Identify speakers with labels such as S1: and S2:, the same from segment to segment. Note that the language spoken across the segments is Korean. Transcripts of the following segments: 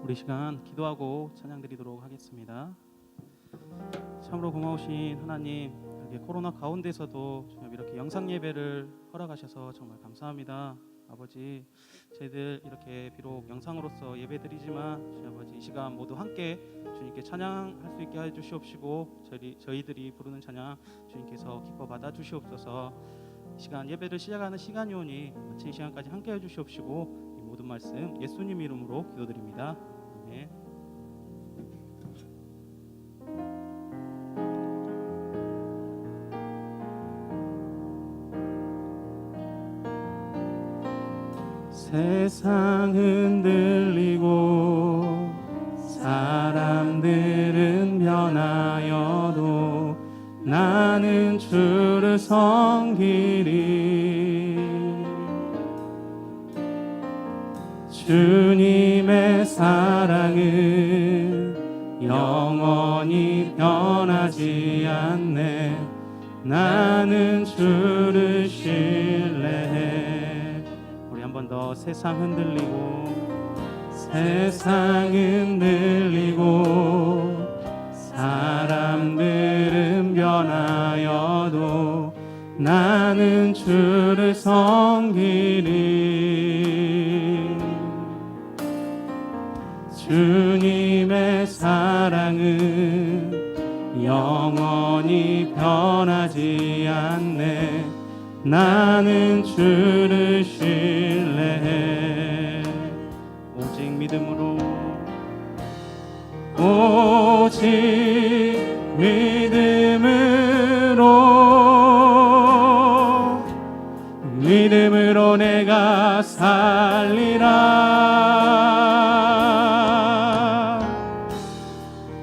S1: 우리 시간 기도하고 찬양 드리도록 하겠습니다. 참으로 고마우신 하나님, 이렇게 코로나 가운데서도 주님 이렇게 영상 예배를 허락하셔서 정말 감사합니다. 아버지, 저희들 이렇게 비록 영상으로서 예배드리지만 주님 아버지, 이 시간 모두 함께 주님께 찬양할 수 있게 해주시옵시고 저희들이 부르는 찬양 주님께서 기뻐 받아주시옵소서. 이 시간 예배를 시작하는 시간이 오니 마친 시간까지 함께 해주시옵시고 이 모든 말씀 예수님 이름으로 기도드립니다. 아멘. 세상 흔들리고 사람들은 변하여도 나는 주를 섬기리. 주님의 사랑은 영원히 변하지 않네. 나는 주를 신뢰해. 한 번 더. 세상 흔들리고 사람들은 변하여도 나는 주를 섬기리. 주님의 사랑은 영원히 변하지 않네. 나는 주를 신뢰해. 오직 믿음으로 내가 살리라.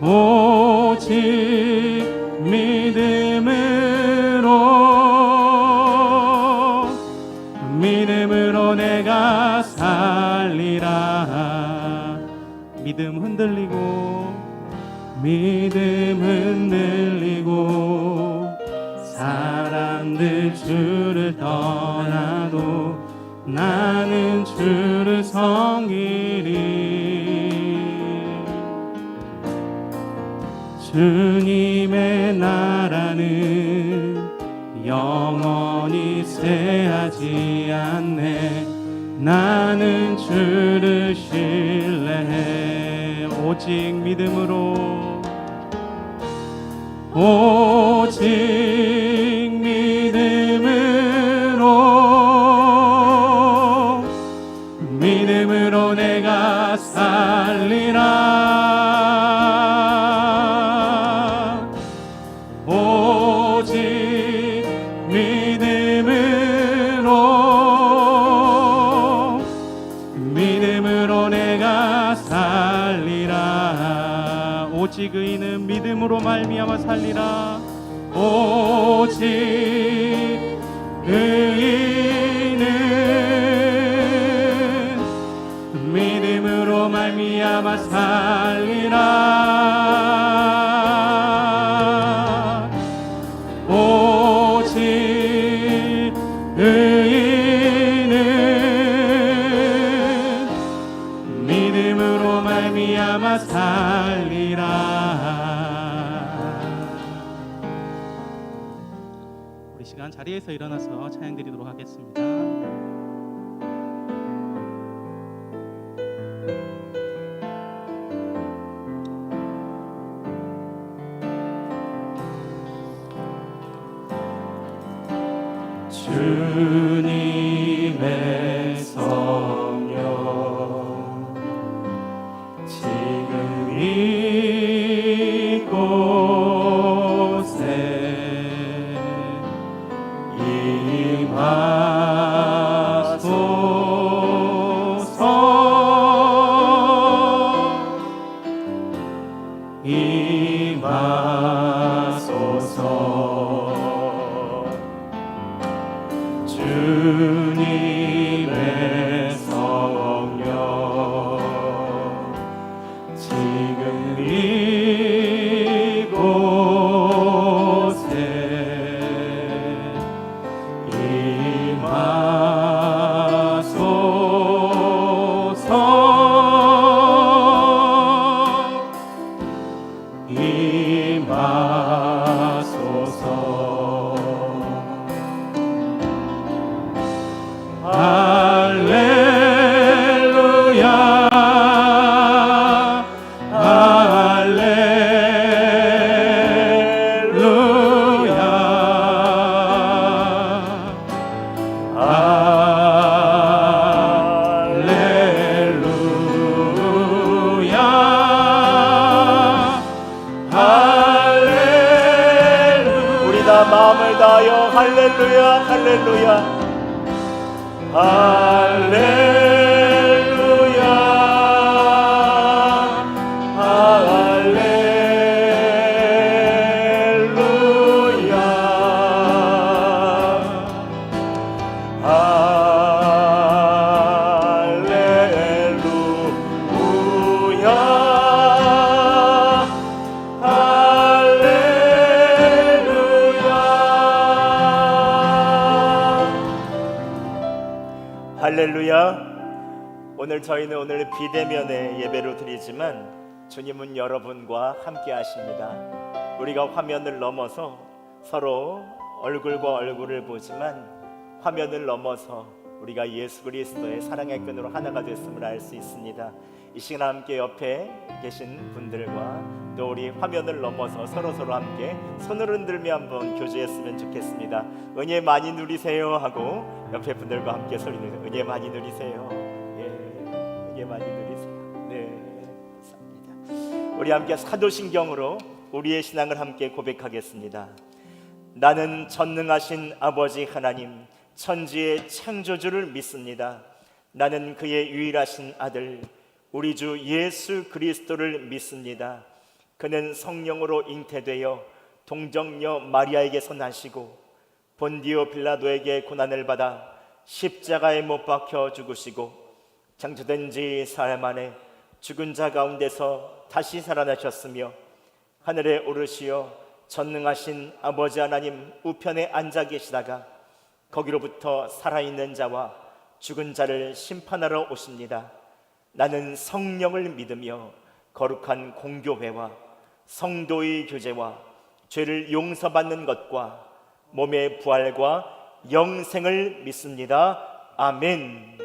S1: 오직 믿음으로 내가 살리라. 믿음 흔들리고 사람들 주를 떠나도 나는 주를 섬기리. 주님의 나라는 영원히 쇠하지 않네. 나는 주를 신뢰해. 오직 믿음으로 내가 살리라. 오직 믿음으로 내가 살리라. 오직 의인은 믿음으로 말미암아 살리라. 오직 의인은 믿음으로 말미암아 살리라. 오직 의인은 믿음으로 말미암아 살리라. 우리 시간 자리에서 일어나서 찬양 드리도록 하겠습니다. 주님의 성령 지금 이곳에 임하소서. 주님의 성령 지금 이곳에 임하소서.
S2: 임하소서. 할렐루야 마음을 다하여 할렐루야 할렐루야 할렐루야 할렐루야 할렐루야. 오늘 저희는 오늘 비대면의 예배로 드리지만 주님은 여러분과 함께 하십니다. 우리가 화면을 넘어서 서로 얼굴과 얼굴을 보지만 화면을 넘어서 우리가 예수 그리스도의 사랑의 끈으로 하나가 됐음을 알 수 있습니다. 이 시간 함께 옆에 계신 분들과 또 우리 화면을 넘어서 서로 함께 손을 흔들며 한번 교제했으면 좋겠습니다. 은혜 많이 누리세요 하고 옆에 분들과 함께 소리내서 은혜 많이 누리세요. 예, 은혜 많이 누리세요. 네, 감사합니다. 우리 함께 사도신경으로 우리의 신앙을 함께 고백하겠습니다. 나는 전능하신 아버지 하나님 천지의 창조주를 믿습니다. 나는 그의 유일하신 아들 우리 주 예수 그리스도를 믿습니다. 그는 성령으로 잉태되어 동정녀 마리아에게서 나시고 본디오 빌라도에게 고난을 받아 십자가에 못 박혀 죽으시고 장사된 지 사흘 만에 죽은 자 가운데서 다시 살아나셨으며 하늘에 오르시어 전능하신 아버지 하나님 우편에 앉아 계시다가 거기로부터 살아있는 자와 죽은 자를 심판하러 오십니다. 나는 성령을 믿으며 거룩한 공교회와 성도의 교제와 죄를 용서받는 것과 몸의 부활과 영생을 믿습니다. 아멘.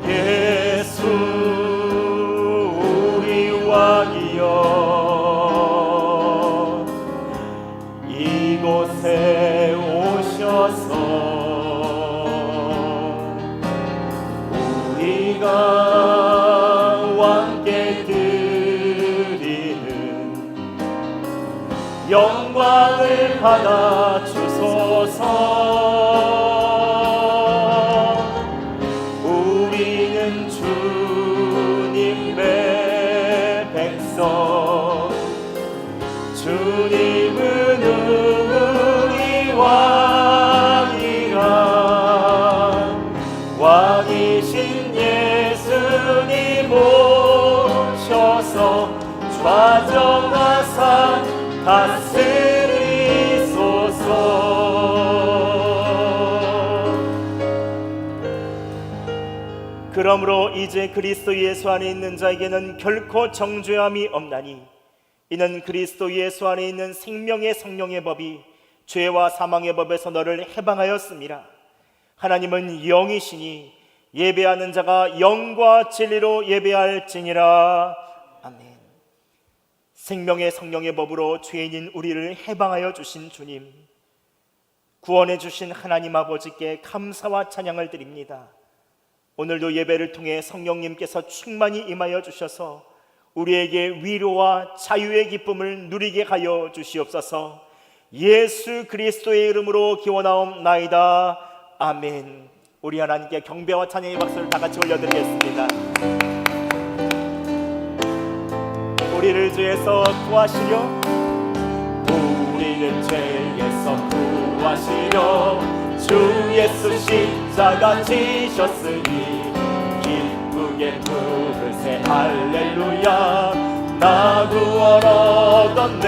S2: 예수 우리 왕이여 이곳에 오셔서 우리가 왕께 드리는 영광을 받아 주소서. 우리는 주님의 백성 주님은 우리 왕이라 왕이신 예수님 오셔서 좌정하사 다스리소서. 그러므로 이제 그리스도 예수 안에 있는 자에게는 결코 정죄함이 없나니 이는 그리스도 예수 안에 있는 생명의 성령의 법이 죄와 사망의 법에서 너를 해방하였습니다. 하나님은 영이시니 예배하는 자가 영과 진리로 예배할지니라. 아멘. 생명의 성령의 법으로 죄인인 우리를 해방하여 주신 주님, 구원해 주신 하나님 아버지께 감사와 찬양을 드립니다. 오늘도 예배를 통해 성령님께서 충만히 임하여 주셔서 우리에게 위로와 자유의 기쁨을 누리게 하여 주시옵소서. 예수 그리스도의 이름으로 기원하옵나이다. 아멘. 우리 하나님께 경배와 찬양의 박수를 다 같이 올려드리겠습니다. 우리를 죄에서 구하시려 우리를 죄에서 구하시려 주 예수 십자가 지셨으니 기쁘게 부르세 할렐루야. 나 구원 얻었네.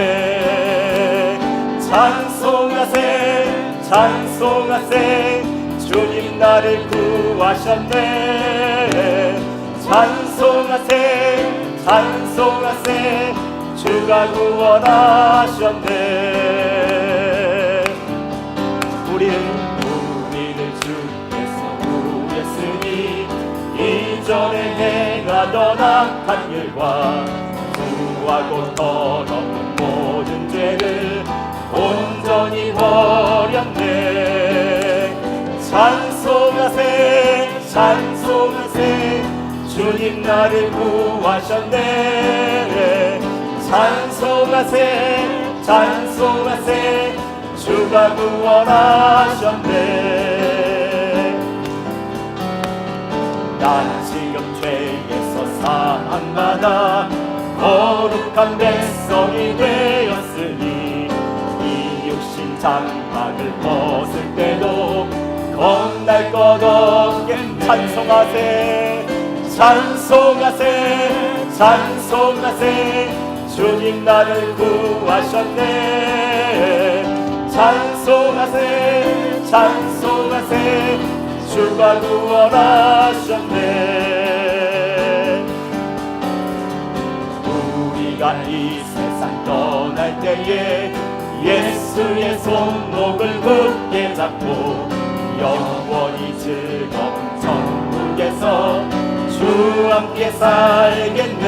S2: 찬송하세 찬송하세 주 주님 나를 구하셨네. 찬송하세 찬송하세 주가 구원하셨네. 우리를 주께서 구했으니 이전에 행하던 악한 일과 구하고 더러운 모든 죄를 온전히 버렸네. 찬송하세 찬송하세 주님 나를 구하셨네. 찬송하세 찬송하세 주가 구원하셨네. 난 지금 죄에서 사함받아 거룩한 백성이 되었으니 이 육신 장막을 벗을 때도 겁날 것 없게 찬송하세 찬송하세 찬송하세 주님 나를 구하셨네. 찬송하세 찬송하세 주가 구원하셨네. 우리가 이 세상 떠날 때에 예수의 손목을 굳게 잡고 영원히 즐거운 천국에서 주 함께 살겠네.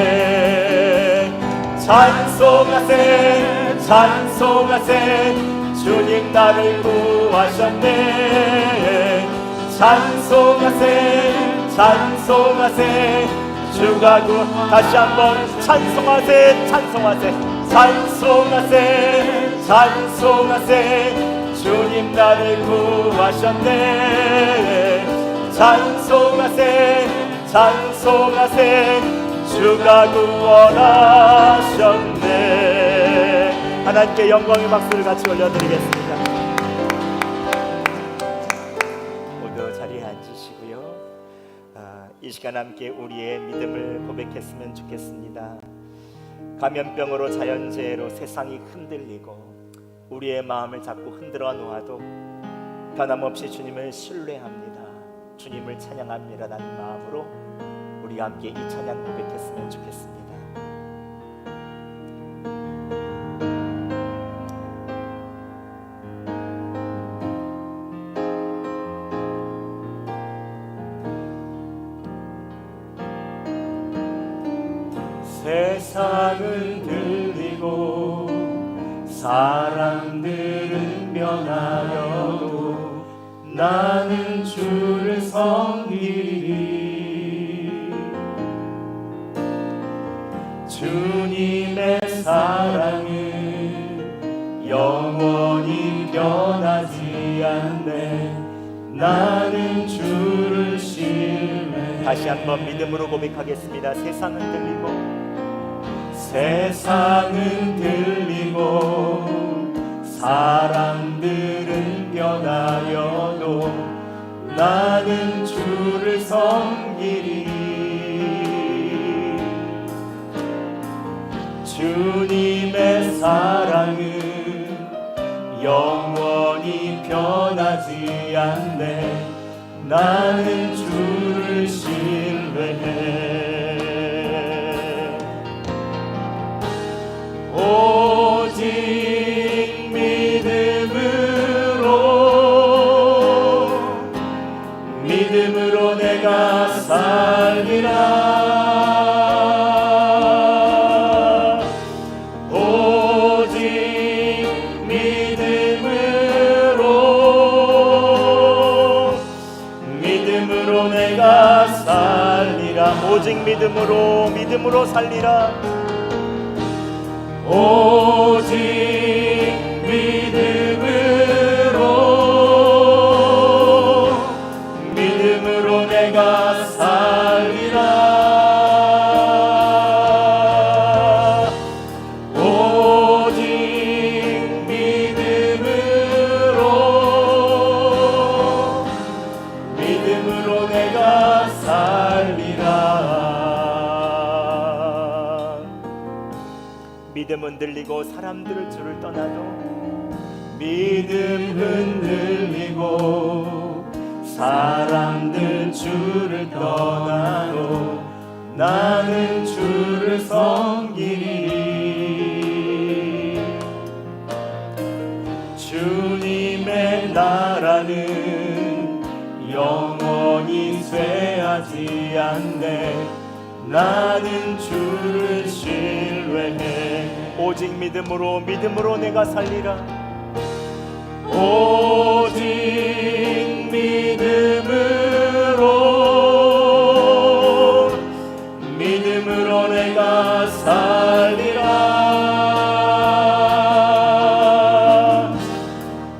S2: 찬송하세 찬송하세 주님 나를 구하셨네. 찬송하세 찬송하세 주가 다시 한번 찬송하세 찬송하세 찬송하세 찬송하세 주님 나를 구하셨네. 찬송하세 찬송하세 주가 구원하셨네. 하나님께 영광의 박수를 같이 올려드리겠습니다. 모두 자리에 앉으시고요. 이 시간 함께 우리의 믿음을 고백했으면 좋겠습니다. 감염병으로 자연재해로 세상이 흔들리고 우리의 마음을 자꾸 흔들어 놓아도 변함없이 주님을 신뢰합니다, 주님을 찬양합니다라는 마음으로 우리 함께 이 찬양 고백했으면 좋겠습니다. 세상은 들리고 사람들은 변하여도 나는 주를 섬기리. 주님의 사랑은 영원히 변하지 않네. 나는 주를 신뢰해. 다시 한번 믿음으로 고백하겠습니다. 세상은 들리고 세상은 들리고 사람들은 변하여도 나는 주를 섬기리. 주님의 사랑은 영원히 변하지 않네. 나는 주를 신뢰해. 오직 믿음으로 내가 살리라. 오직 믿음으로 내가 살리라. 오직 믿음으로 살리라. 오직 믿음으로 내가 살리라. 오직 믿음으로 내가 살리라. 믿음 흔들리고 사람들을 주를 떠나도 믿음 흔들리고 사람들 주를 떠나도 나는 주를 섬기리. 주님의 나라는 영원히 쇠하지 않네. 나는 주를 신뢰해. 오직 믿음으로 내가 살리라. 오직 믿음으로 내가 살리라.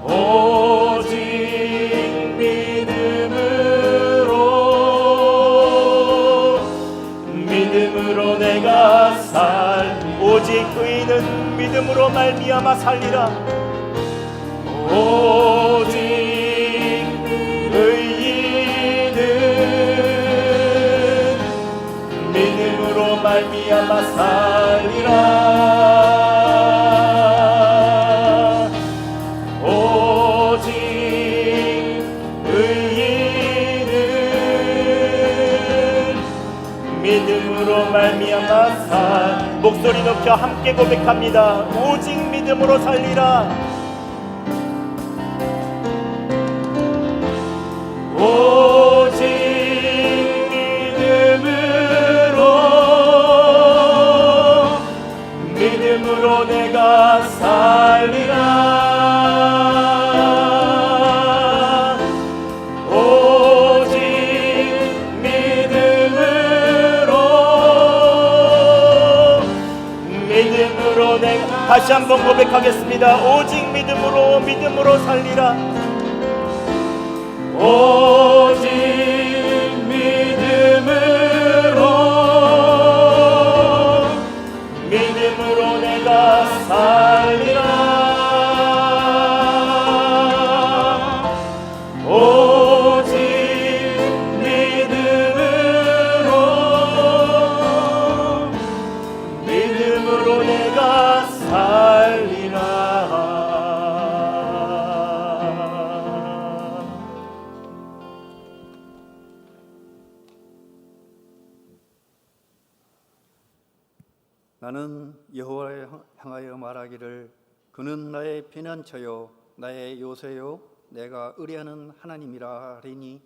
S2: 오직 믿음으로 내가 오직 의인은 믿음으로 말미암아 살리라. 오직 의인은 믿음으로 말미암아 살리라. 오직 의인은 믿음으로 말미암아 목소리 높여 함께 고백합니다. 오직 믿음으로 살리라. 오직 믿음으로 내가 살리라. 오직 믿음으로 내가 다시 한번 고백하겠습니다. 오직 믿음으로 살리라. 오직 믿음으로 내가 살리라. 오직 믿음으로 내가 살리라.
S3: 나는 여호와를 향하여 말하기를 그는 나의 피난처요 나의 요새요 내가 의뢰하는 하나님이라 하리니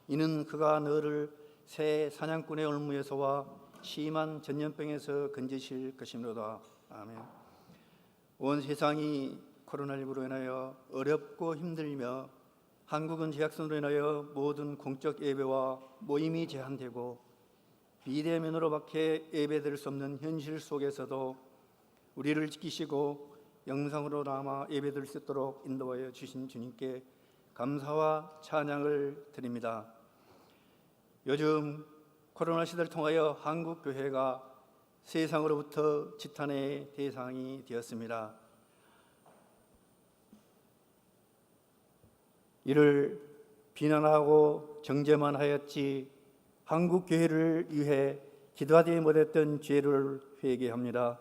S3: 이는 그가 너를 새 사냥꾼의 올무에서와 심한 전염병에서 건지실 것이므로다. 아멘. 온 세상이 코로나19로 인하여 어렵고 힘들며 한국은 재확산으로 인하여 모든 공적 예배와 모임이 제한되고 비대면으로밖에 예배드릴 수 없는 현실 속에서도 우리를 지키시고 영상으로 남아 예배드릴 수 있도록 인도하여 주신 주님께 감사와 찬양을 드립니다. 요즘 코로나 시대를 통하여 한국 교회가 세상으로부터 지탄의 대상이 되었습니다. 이를 비난하고 정죄만 하였지 한국 교회를 위해 기도하지 못했던 죄를 회개합니다.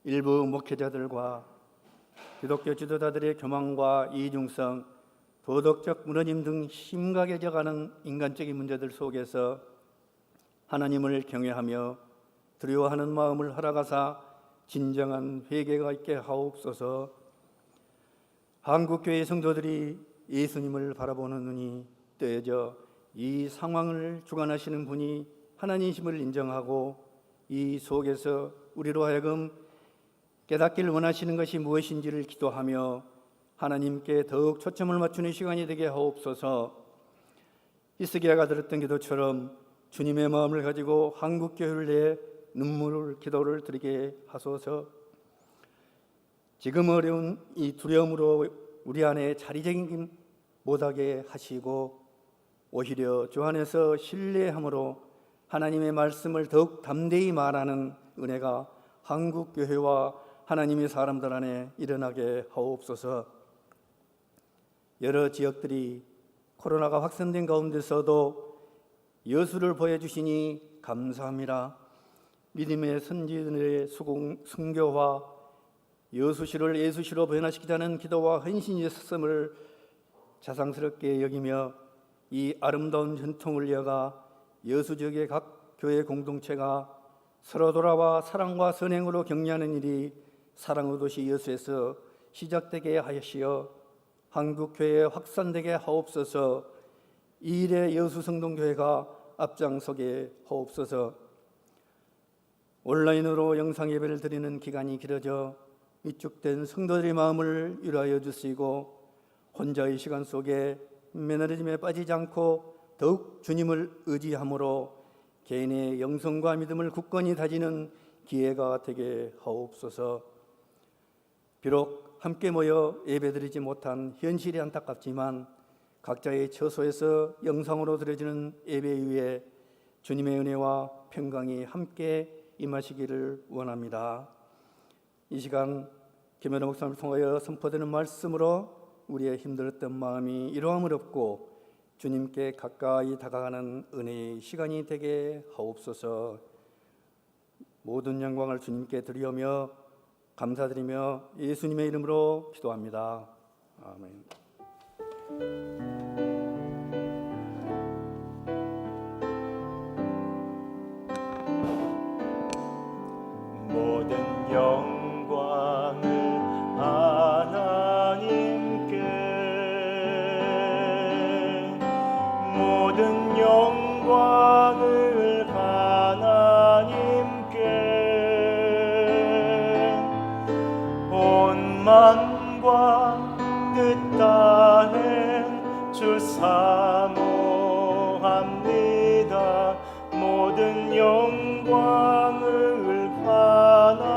S3: 일부 목회자들과 기독교 지도자들의 교만과 이중성, 도덕적 무너짐 등 심각해져가는 인간적인 문제들 속에서 하나님을 경외하며 두려워하는 마음을 허락하사 진정한 회개가 있게 하옵소서. 한국교회 성도들이 예수님을 바라보는 눈이 뜨여져 이 상황을 주관하시는 분이 하나님이심을 인정하고 이 속에서 우리로 하여금 깨닫기를 원하시는 것이 무엇인지를 기도하며 하나님께 더욱 초점을 맞추는 시간이 되게 하옵소서. 히스기야가 드렸던 기도처럼 주님의 마음을 가지고 한국교회를 위해 눈물을 기도를 드리게 하소서. 지금 어려운 이 두려움으로 우리 안에 자리쟁임 못하게 하시고 오히려 주 안에서 신뢰함으로 하나님의 말씀을 더욱 담대히 말하는 은혜가 한국교회와 하나님의 사람들 안에 일어나게 하옵소서. 여러 지역들이 코로나가 확산된 가운데서도 여수를 보여주시니 감사합니다. 믿음의 선지들의 순교와 여수시를 예수시로 변화시키자는 기도와 헌신의 스승을 자상스럽게 여기며 이 아름다운 전통을 이어가 여수 지역의 각 교회 공동체가 서로 돌아와 사랑과 선행으로 격려하는 일이 사랑의 도시 여수에서 시작되게 하시어 한국교회에 확산되게 하옵소서. 이 일에 여수 성동교회가 앞장서게 하옵소서. 온라인으로 영상 예배를 드리는 기간이 길어져 위축된 성도들의 마음을 위로하여 주시고 혼자의 시간 속에 매너리즘에 빠지지 않고 더욱 주님을 의지함으로 개인의 영성과 믿음을 굳건히 다지는 기회가 되게 하옵소서. 비록 함께 모여 예배드리지 못한 현실이 안타깝지만 각자의 처소에서 영상으로 드려지는 예배 위에 주님의 은혜와 평강이 함께 임하시기를 원합니다. 이 시간 김현우 목사님을 통하여 선포되는 말씀으로 우리의 힘들었던 마음이 이러함을 얻고 주님께 가까이 다가가는 은혜의 시간이 되게 하옵소서. 모든 영광을 주님께 드리며 감사드리며 예수님의 이름으로 기도합니다. 아멘.
S2: 모든 영광을 하나님께, 모든 영광을 하나님께, 온 만과 뜻 다해 주 사모합니다. 모든 영광을 하나님께.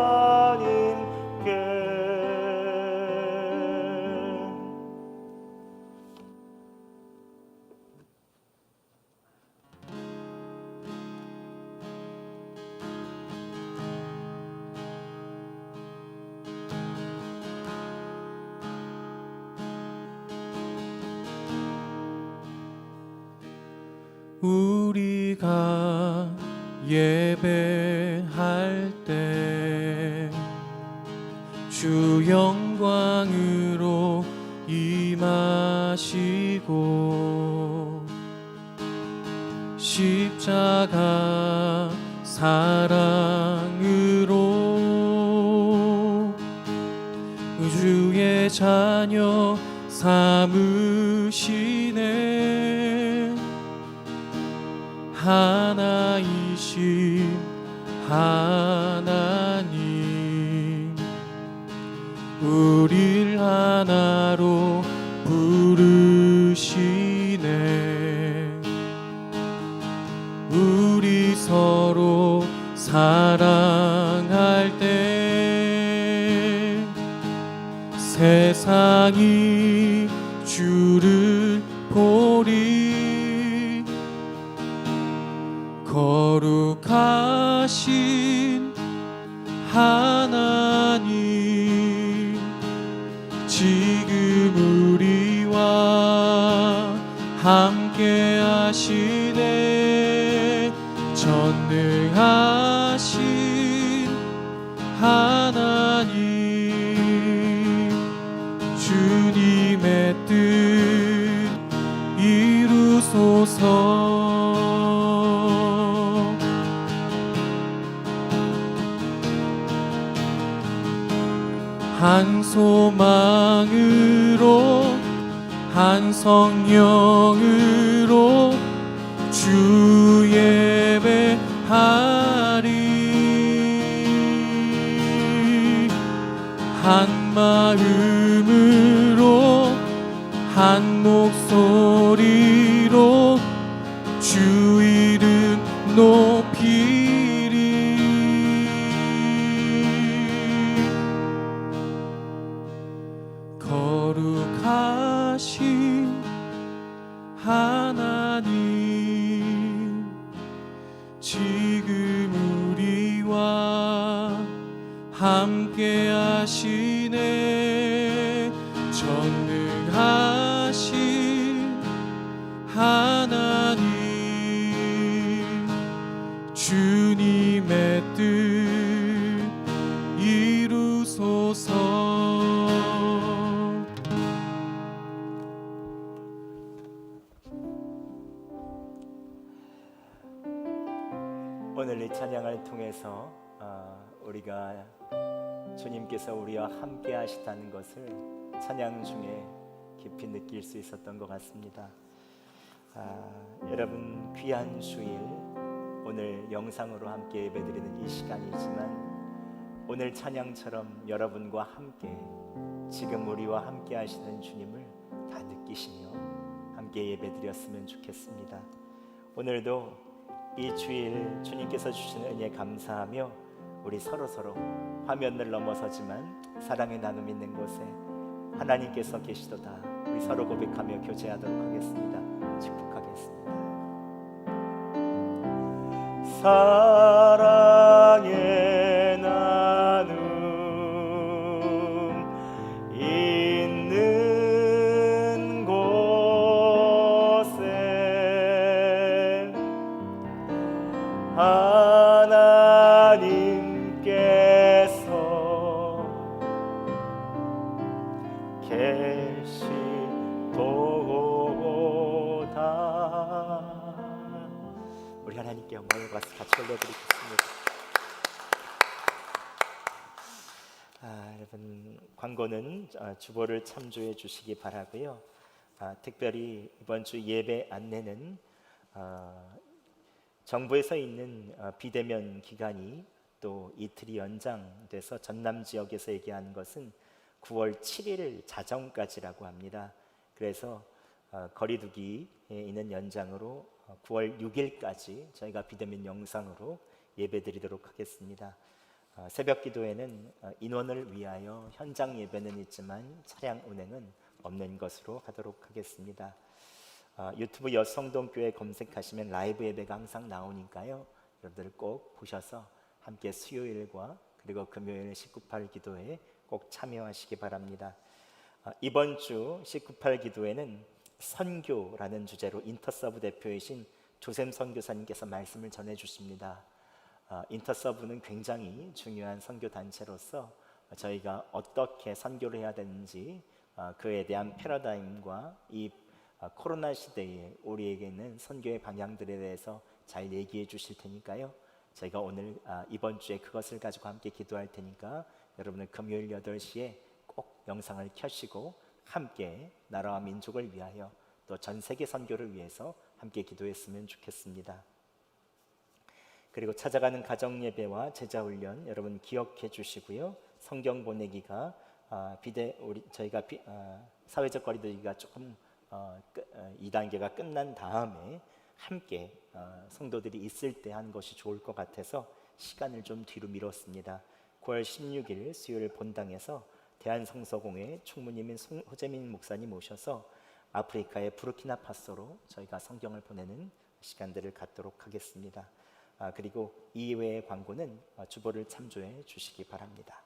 S4: 우리가 예배할 때 주 영광으로 임하시고 십자가 사랑으로 주의 자녀 삼으시네. 하나이신 하나님, 우릴 하나로 부르시네. 우리 서로 사랑할 때 세상이 주를 보리. 거룩하신 하나님, 지금 우리와 함께 하시네. 전능하신 하나님, 주님의 뜻 이루소서. 한 소망으로 한 성령으로 주 예배하리. 한 마음으로 한 목소리로 주 이름 높이리. 거룩하신 하나님, 지금 우리와 함께 하시네. 전능하신 하나님, 주님의 뜻 이루소서.
S2: 오늘 이 찬양을 통해서 우리가 주님께서 우리와 함께 하시다는 것을 찬양 중에 깊이 느낄 수 있었던 것 같습니다. 여러분 귀한 주일 오늘 영상으로 함께 예배드리는 이 시간이지만 오늘 찬양처럼 여러분과 함께 지금 우리와 함께 하시는 주님을 다 느끼시며 함께 예배드렸으면 좋겠습니다. 오늘도 이 주일 주님께서 주신 은혜 감사하며 우리 서로 화면을 넘어서지만 사랑의 나눔 있는 곳에 하나님께서 계시도다 우리 서로 고백하며 교제하도록 하겠습니다. 축복하겠습니다. 사랑의 나눔 있는 곳에 하나님께서 계시도다. 우리 하나님께 영광을 같이 올려드리겠습니다. 여러분 광고는 주보를 참조해 주시기 바라고요. 특별히 이번 주 예배 안내는 정부에서 있는 비대면 기간이 또 이틀이 연장돼서 전남 지역에서 얘기하는 것은 9월 7일 자정까지라고 합니다. 그래서 거리두기에 있는 연장으로 9월 6일까지 저희가 비대면 영상으로 예배드리도록 하겠습니다. 새벽 기도회는 인원을 위하여 현장 예배는 있지만 차량 운행은 없는 것으로 하도록 하겠습니다. 유튜브 여성동교회 검색하시면 라이브 예배가 항상 나오니까요. 여러분들 꼭 보셔서 함께 수요일과 그리고 금요일 19/8 기도회에 꼭 참여하시기 바랍니다. 이번 주 19/8 기도회는 선교라는 주제로 인터서브 대표이신 조샘 선교사님께서 말씀을 전해 주십니다. 인터서브는 굉장히 중요한 선교 단체로서 저희가 어떻게 선교를 해야 되는지 그에 대한 패러다임과 이 코로나 시대에 우리에게는 선교의 방향들에 대해서 잘 얘기해 주실 테니까요. 저희가 오늘 이번 주에 그것을 가지고 함께 기도할 테니까 여러분은 금요일 8시에 꼭 영상을 켜시고 함께 나라와 민족을 위하여 또 전 세계 선교를 위해서 함께 기도했으면 좋겠습니다. 그리고 찾아가는 가정 예배와 제자 훈련 여러분 기억해 주시고요. 성경 보내기가 저희가 사회적 거리두기가 조금 2단계가 끝난 다음에 함께 성도들이 있을 때 하는 것이 좋을 것 같아서 시간을 좀 뒤로 미뤘습니다. 9월 16일 수요일 본당에서 대한성서공회 총무님인 호재민 목사님 오셔서 아프리카의 부르키나파소로 저희가 성경을 보내는 시간들을 갖도록 하겠습니다. 그리고 이외의 광고는 주보를 참조해 주시기 바랍니다.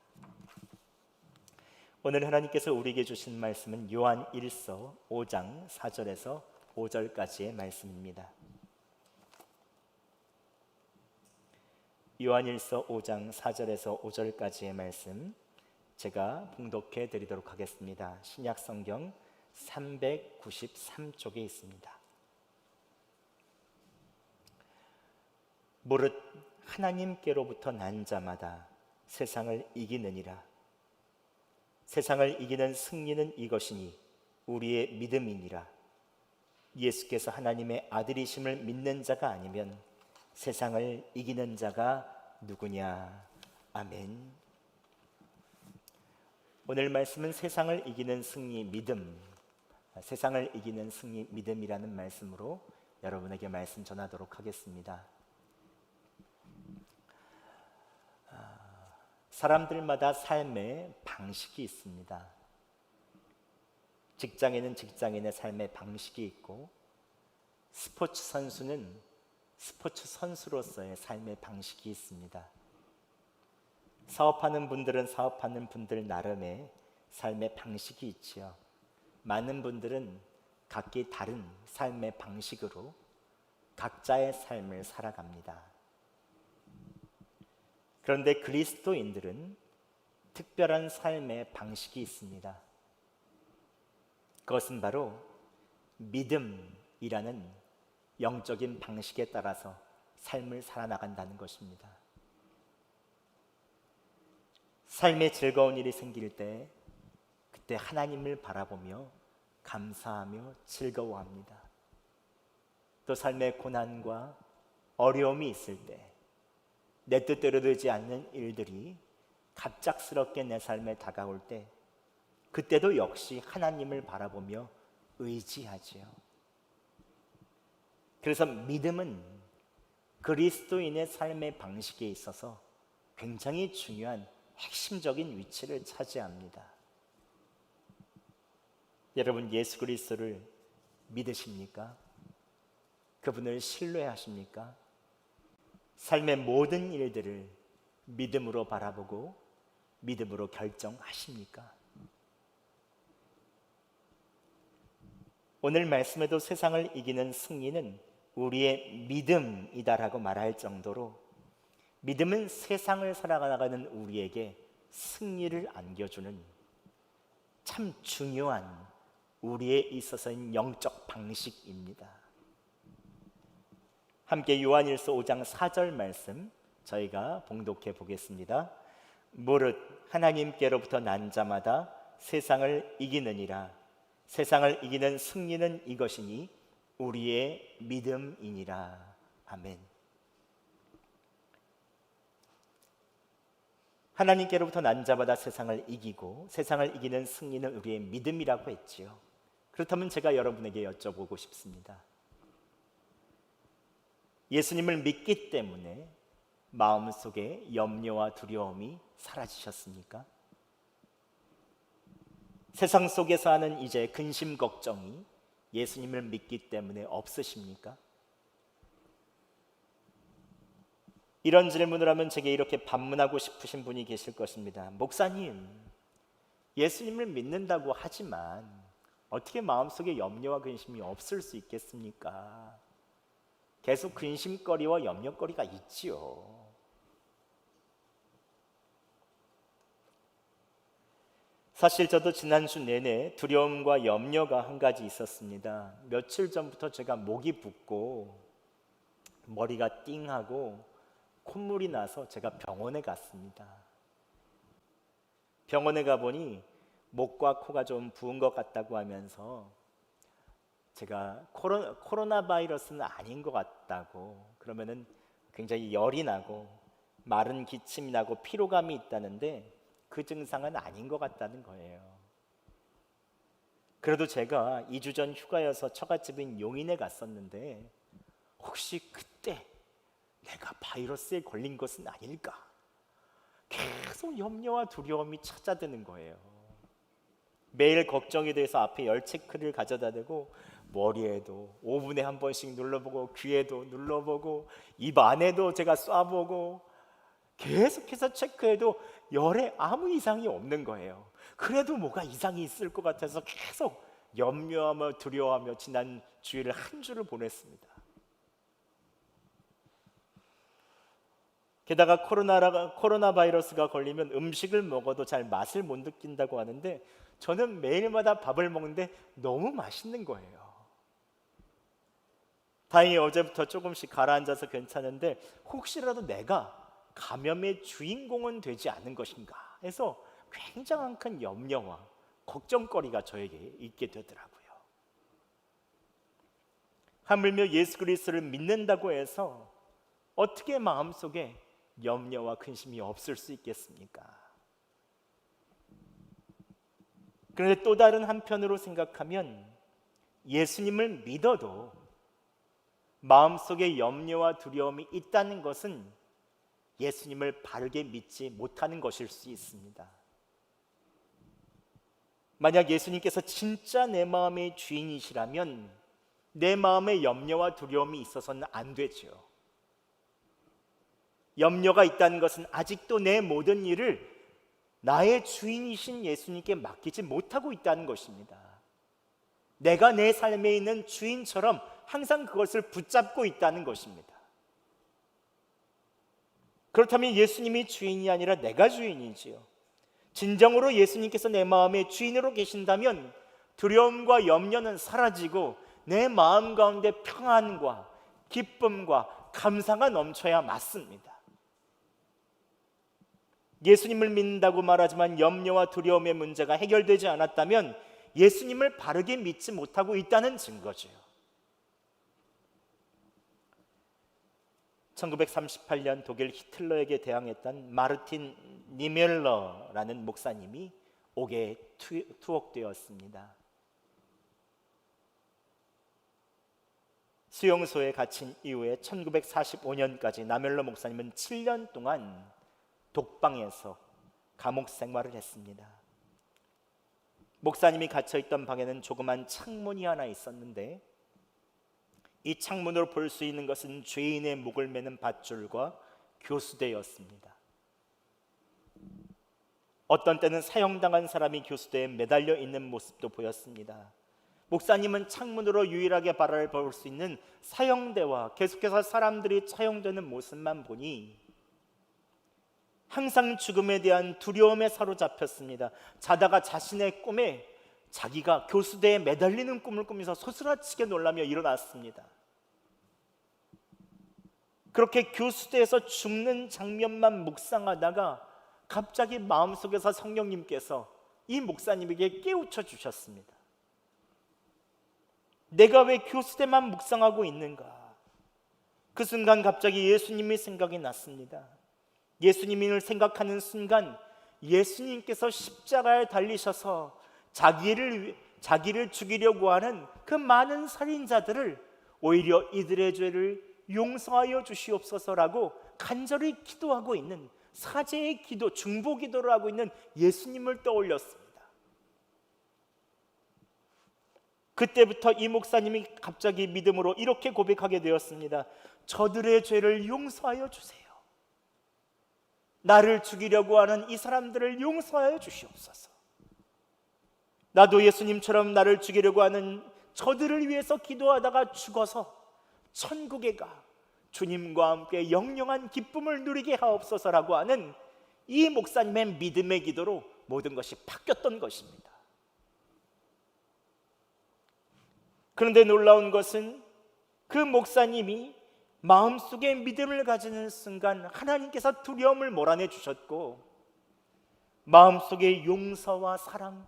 S2: 오늘 하나님께서 우리에게 주신 말씀은 요한 1서 5장 4절에서 5절까지의 말씀입니다. 요한 1서 5장 4절에서 5절까지의 말씀 제가 봉독해 드리도록 하겠습니다. 신약 성경 393쪽에 있습니다. 무릇 하나님께로부터 난 자마다 세상을 이기느니라. 세상을 이기는 승리는 이것이니 우리의 믿음이니라. 예수께서 하나님의 아들이심을 믿는 자가 아니면 세상을 이기는 자가 누구냐. 아멘. 오늘 말씀은 세상을 이기는 승리 믿음, 세상을 이기는 승리 믿음이라는 말씀으로 여러분에게 말씀 전하도록 하겠습니다. 사람들마다 삶의 방식이 있습니다. 직장인은 직장인의 삶의 방식이 있고 스포츠 선수는 스포츠 선수로서의 삶의 방식이 있습니다. 사업하는 분들은 사업하는 분들 나름의 삶의 방식이 있지요. 많은 분들은 각기 다른 삶의 방식으로 각자의 삶을 살아갑니다. 그런데 그리스도인들은 특별한 삶의 방식이 있습니다. 그것은 바로 믿음이라는 영적인 방식에 따라서 삶을 살아나간다는 것입니다. 삶에 즐거운 일이 생길 때 그때 하나님을 바라보며 감사하며 즐거워합니다. 또 삶의 고난과 어려움이 있을 때 내 뜻대로 되지 않는 일들이 갑작스럽게 내 삶에 다가올 때 그때도 역시 하나님을 바라보며 의지하지요. 그래서 믿음은 그리스도인의 삶의 방식에 있어서 굉장히 중요한 핵심적인 위치를 차지합니다. 여러분, 예수 그리스도를 믿으십니까? 그분을 신뢰하십니까? 삶의 모든 일들을 믿음으로 바라보고 믿음으로 결정하십니까? 오늘 말씀에도 세상을 이기는 승리는 우리의 믿음이다라고 말할 정도로 믿음은 세상을 살아가는 우리에게 승리를 안겨주는 참 중요한 우리에 있어서는 영적 방식입니다. 함께 요한일서 5장 4절 말씀 저희가 봉독해 보겠습니다. 무릇 하나님께로부터 난 자마다 세상을 이기느니라. 세상을 이기는 승리는 이것이니 우리의 믿음이니라. 아멘. 하나님께로부터 난 자마다 세상을 이기고 세상을 이기는 승리는 우리의 믿음이라고 했지요. 그렇다면 제가 여러분에게 여쭤보고 싶습니다. 예수님을 믿기 때문에 마음속에 염려와 두려움이 사라지셨습니까? 세상 속에서 하는 이제 근심 걱정이 예수님을 믿기 때문에 없으십니까? 이런 질문을 하면 제게 이렇게 반문하고 싶으신 분이 계실 것입니다. 목사님, 예수님을 믿는다고 하지만 어떻게 마음속에 염려와 근심이 없을 수 있겠습니까? 계속 근심거리와 염려거리가 있지요. 사실 저도 지난주 내내 두려움과 염려가 한 가지 있었습니다. 며칠 전부터 제가 목이 붓고 머리가 띵하고 콧물이 나서 제가 병원에 갔습니다. 병원에 가보니 목과 코가 좀 부은 것 같다고 하면서 제가 코로나 바이러스는 아닌 것 같다고, 그러면은 굉장히 열이 나고 마른 기침이 나고 피로감이 있다는데 그 증상은 아닌 것 같다는 거예요. 그래도 제가 2주 전 휴가여서 처갓집인 용인에 갔었는데 혹시 그때 내가 바이러스에 걸린 것은 아닐까? 계속 염려와 두려움이 찾아드는 거예요. 매일 걱정이 돼서 앞에 열 체크를 가져다 대고 머리에도 5분에 한 번씩 눌러보고 귀에도 눌러보고 입 안에도 제가 쏴보고 계속해서 체크해도 열에 아무 이상이 없는 거예요. 그래도 뭐가 이상이 있을 것 같아서 계속 염려하며 두려워하며 지난 주일을 한 주를 보냈습니다. 게다가 코로나 바이러스가 걸리면 음식을 먹어도 잘 맛을 못 느낀다고 하는데 저는 매일마다 밥을 먹는데 너무 맛있는 거예요. 다행히 어제부터 조금씩 가라앉아서 괜찮은데 혹시라도 내가 감염의 주인공은 되지 않은 것인가 해서 굉장한 큰 염려와 걱정거리가 저에게 있게 되더라고요. 하물며 예수 그리스도를 믿는다고 해서 어떻게 마음속에 염려와 근심이 없을 수 있겠습니까? 그런데 또 다른 한편으로 생각하면 예수님을 믿어도 마음속에 염려와 두려움이 있다는 것은 예수님을 바르게 믿지 못하는 것일 수 있습니다. 만약 예수님께서 진짜 내 마음의 주인이시라면 내 마음에 염려와 두려움이 있어서는 안 되죠. 염려가 있다는 것은 아직도 내 모든 일을 나의 주인이신 예수님께 맡기지 못하고 있다는 것입니다. 내가 내 삶에 있는 주인처럼 항상 그것을 붙잡고 있다는 것입니다. 그렇다면 예수님이 주인이 아니라 내가 주인이지요. 진정으로 예수님께서 내 마음의 주인으로 계신다면 두려움과 염려는 사라지고 내 마음 가운데 평안과 기쁨과 감사가 넘쳐야 맞습니다. 예수님을 믿는다고 말하지만 염려와 두려움의 문제가 해결되지 않았다면 예수님을 바르게 믿지 못하고 있다는 증거죠. 1938년 독일 히틀러에게 대항했던 마르틴 니멜러라는 목사님이 옥에 투옥되었습니다. 수용소에 갇힌 이후에 1945년까지 나멜러 목사님은 7년 동안 독방에서 감옥 생활을 했습니다. 목사님이 갇혀있던 방에는 조그만 창문이 하나 있었는데 이 창문으로 볼 수 있는 것은 죄인의 목을 매는 밧줄과 교수대였습니다. 어떤 때는 사형당한 사람이 교수대에 매달려 있는 모습도 보였습니다. 목사님은 창문으로 유일하게 바라볼 수 있는 사형대와 계속해서 사람들이 처형되는 모습만 보니 항상 죽음에 대한 두려움에 사로잡혔습니다. 자다가 자신의 꿈에 자기가 교수대에 매달리는 꿈을 꾸면서 소스라치게 놀라며 일어났습니다. 그렇게 교수대에서 죽는 장면만 묵상하다가 갑자기 마음속에서 성령님께서 이 목사님에게 깨우쳐 주셨습니다. 내가 왜 교수대만 묵상하고 있는가? 그 순간 갑자기 예수님이 생각이 났습니다. 예수님을 생각하는 순간 예수님께서 십자가에 달리셔서 자기를 죽이려고 하는 그 많은 살인자들을 오히려 이들의 죄를 용서하여 주시옵소서라고 간절히 기도하고 있는 사제의 기도, 중보 기도를 하고 있는 예수님을 떠올렸습니다. 그때부터 이 목사님이 갑자기 믿음으로 이렇게 고백하게 되었습니다. 저들의 죄를 용서하여 주세요. 나를 죽이려고 하는 이 사람들을 용서하여 주시옵소서. 나도 예수님처럼 나를 죽이려고 하는 저들을 위해서 기도하다가 죽어서 천국에 가 주님과 함께 영영한 기쁨을 누리게 하옵소서라고 하는 이 목사님의 믿음의 기도로 모든 것이 바뀌었던 것입니다. 그런데 놀라운 것은 그 목사님이 마음속에 믿음을 가지는 순간 하나님께서 두려움을 몰아내 주셨고 마음속에 용서와 사랑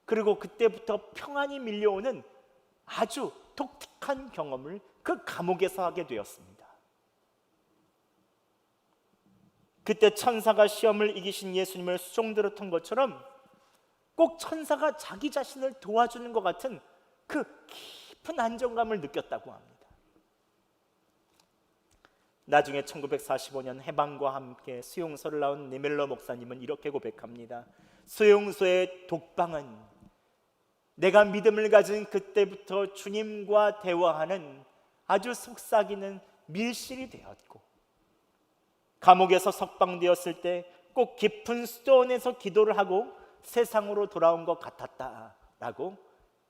S2: 그리고 그때부터 평안이 밀려오는 아주 독특한 경험을 그 감옥에서 하게 되었습니다. 그때 천사가 시험을 이기신 예수님을 수종들었던 것처럼 꼭 천사가 자기 자신을 도와주는 것 같은 그 깊은 안정감을 느꼈다고 합니다. 나중에 1945년 해방과 함께 수용소를 나온 니멜러 목사님은 이렇게 고백합니다. 수용소의 독방은 내가 믿음을 가진 그때부터 주님과 대화하는 아주 속삭이는 밀실이 되었고 감옥에서 석방되었을 때 꼭 깊은 수도원에서 기도를 하고 세상으로 돌아온 것 같았다라고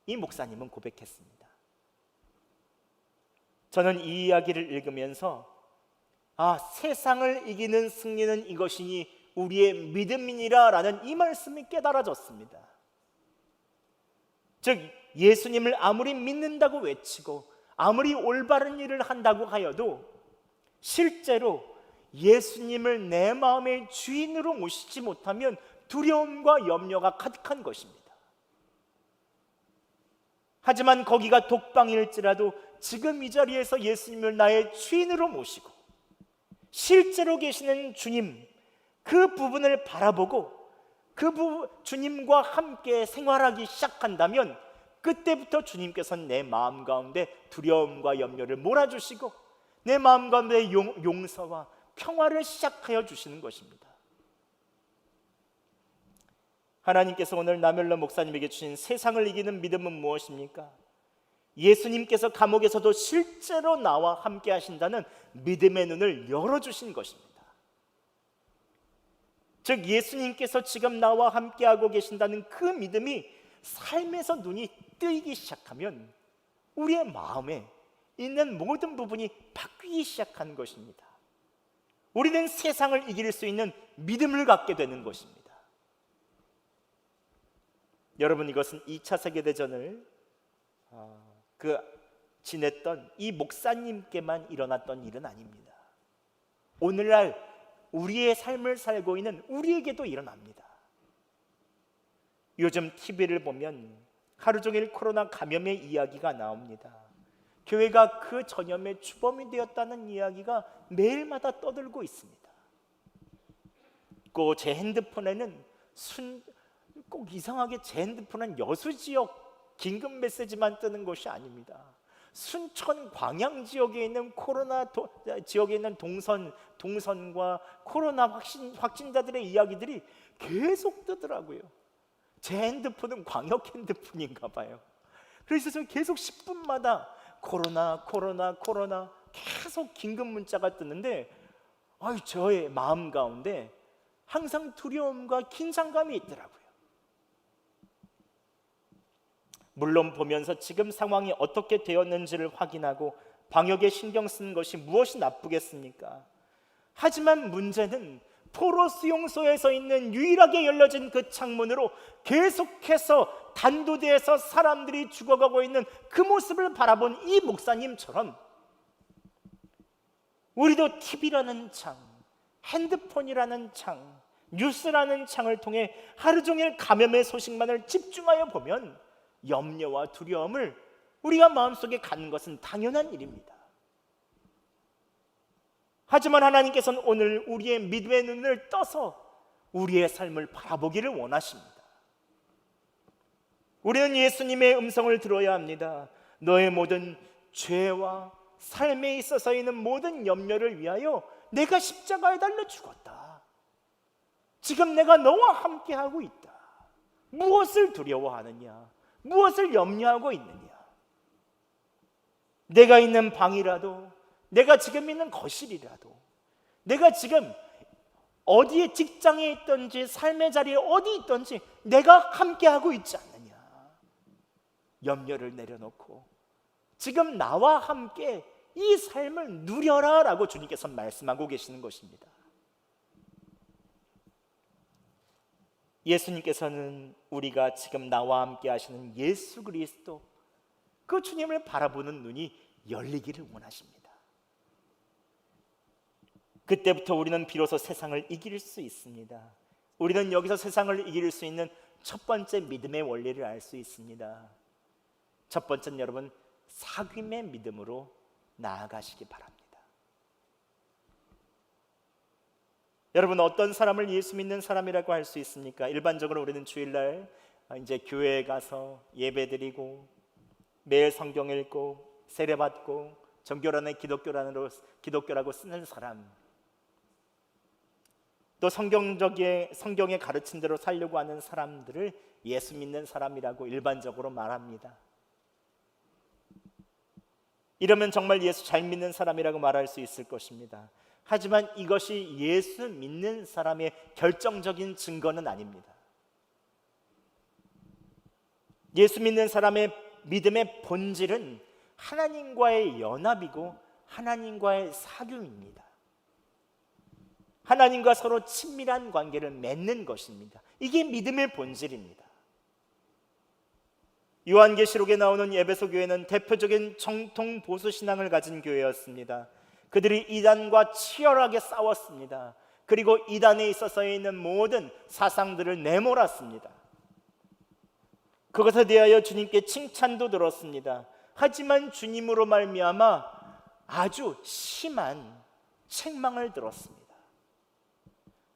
S2: 이 목사님은 고백했습니다. 저는 이 이야기를 읽으면서 세상을 이기는 승리는 이것이니 우리의 믿음이니라 라는 이 말씀이 깨달아졌습니다. 즉 예수님을 아무리 믿는다고 외치고 아무리 올바른 일을 한다고 하여도 실제로 예수님을 내 마음의 주인으로 모시지 못하면 두려움과 염려가 가득한 것입니다. 하지만 거기가 독방일지라도 지금 이 자리에서 예수님을 나의 주인으로 모시고 실제로 계시는 주님 그 부분을 바라보고 주님과 함께 생활하기 시작한다면 그때부터 주님께서는 내 마음 가운데 두려움과 염려를 몰아주시고 내 마음 가운데 용서와 평화를 시작하여 주시는 것입니다. 하나님께서 오늘 나멜러 목사님에게 주신 세상을 이기는 믿음은 무엇입니까? 예수님께서 감옥에서도 실제로 나와 함께 하신다는 믿음의 눈을 열어주신 것입니다. 즉 예수님께서 지금 나와 함께하고 계신다는 그 믿음이 삶에서 눈이 뜨이기 시작하면 우리의 마음에 있는 모든 부분이 바뀌기 시작하는 것입니다. 우리는 세상을 이길 수 있는 믿음을 갖게 되는 것입니다. 여러분 이것은 2차 세계대전을 그 지냈던 이 목사님께만 일어났던 일은 아닙니다. 오늘날 우리의 삶을 살고 있는 우리에게도 일어납니다. 요즘 TV를 보면 하루 종일 코로나 감염의 이야기가 나옵니다. 교회가 그 전염의 주범이 되었다는 이야기가 매일마다 떠들고 있습니다. 꼭 제 핸드폰에는 꼭 이상하게 제 핸드폰은 여수 지역 긴급 메시지만 뜨는 것이 아닙니다. 순천 광양 지역에 있는 지역에 있는 동선과 코로나 확진자들의 이야기들이 계속 뜨더라고요. 제 핸드폰은 광역 핸드폰인가 봐요. 그래서 저는 계속 10분마다 코로나 계속 긴급 문자가 뜨는데 저의 마음 가운데 항상 두려움과 긴장감이 있더라고요. 물론 보면서 지금 상황이 어떻게 되었는지를 확인하고 방역에 신경 쓰는 것이 무엇이 나쁘겠습니까? 하지만 문제는 포로 수용소에서 있는 유일하게 열려진 그 창문으로 계속해서 단두대에서 사람들이 죽어가고 있는 그 모습을 바라본 이 목사님처럼 우리도 TV라는 창, 핸드폰이라는 창, 뉴스라는 창을 통해 하루 종일 감염의 소식만을 집중하여 보면 염려와 두려움을 우리가 마음속에 갖는 것은 당연한 일입니다. 하지만 하나님께서는 오늘 우리의 믿음의 눈을 떠서 우리의 삶을 바라보기를 원하십니다. 우리는 예수님의 음성을 들어야 합니다. 너의 모든 죄와 삶에 있어서 있는 모든 염려를 위하여 내가 십자가에 달려 죽었다. 지금 내가 너와 함께하고 있다. 무엇을 두려워하느냐? 무엇을 염려하고 있느냐? 내가 있는 방이라도, 내가 지금 있는 거실이라도, 내가 지금 어디에 직장에 있든지 삶의 자리에 어디 있든지 내가 함께하고 있지 않느냐? 염려를 내려놓고 지금 나와 함께 이 삶을 누려라 라고 주님께서 말씀하고 계시는 것입니다. 예수님께서는 우리가 지금 나와 함께 하시는 예수 그리스도, 그 주님을 바라보는 눈이 열리기를 원하십니다. 그때부터 우리는 비로소 세상을 이길 수 있습니다. 우리는 여기서 세상을 이길 수 있는 첫 번째 믿음의 원리를 알 수 있습니다. 첫 번째는 여러분, 사귐의 믿음으로 나아가시기 바랍니다. 여러분, 어떤 사람을 예수 믿는 사람이라고 할 수 있습니까? 일반적으로 우리는 주일날 이제 교회에 가서 예배드리고 매일 성경 읽고 세례받고 정결한의 기독교라고 쓰는 사람, 또 성경의 가르친 대로 살려고 하는 사람들을 예수 믿는 사람이라고 일반적으로 말합니다. 이러면 정말 예수 잘 믿는 사람이라고 말할 수 있을 것입니다. 하지만 이것이 예수 믿는 사람의 결정적인 증거는 아닙니다. 예수 믿는 사람의 믿음의 본질은 하나님과의 연합이고 하나님과의 사귐입니다. 하나님과 서로 친밀한 관계를 맺는 것입니다. 이게 믿음의 본질입니다. 요한계시록에 나오는 에베소 교회는 대표적인 정통 보수 신앙을 가진 교회였습니다. 그들이 이단과 치열하게 싸웠습니다. 그리고 이단에 있어서 있는 모든 사상들을 내몰았습니다. 그것에 대하여 주님께 칭찬도 들었습니다. 하지만 주님으로 말미암아 아주 심한 책망을 들었습니다.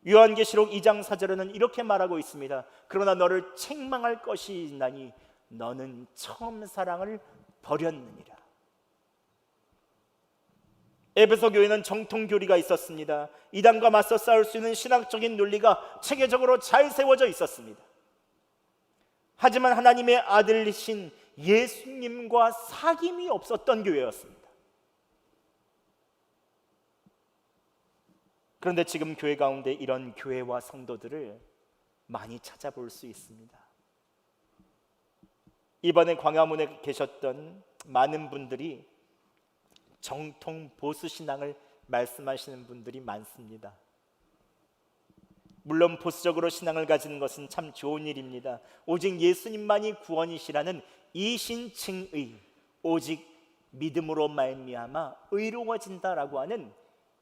S2: 요한계시록 2장 4절에는 이렇게 말하고 있습니다. 그러나 너를 책망할 것이 있나니 너는 처음 사랑을 버렸느니라. 에베소 교회는 정통 교리가 있었습니다. 이단과 맞서 싸울 수 있는 신학적인 논리가 체계적으로 잘 세워져 있었습니다. 하지만 하나님의 아들이신 예수님과 사귐이 없었던 교회였습니다. 그런데 지금 교회 가운데 이런 교회와 성도들을 많이 찾아볼 수 있습니다. 이번에 광화문에 계셨던 많은 분들이 정통 보수 신앙을 말씀하시는 분들이 많습니다. 물론 보수적으로 신앙을 가지는 것은 참 좋은 일입니다. 오직 예수님만이 구원이시라는 이신칭의, 오직 믿음으로 말미암아 의로워진다라고 하는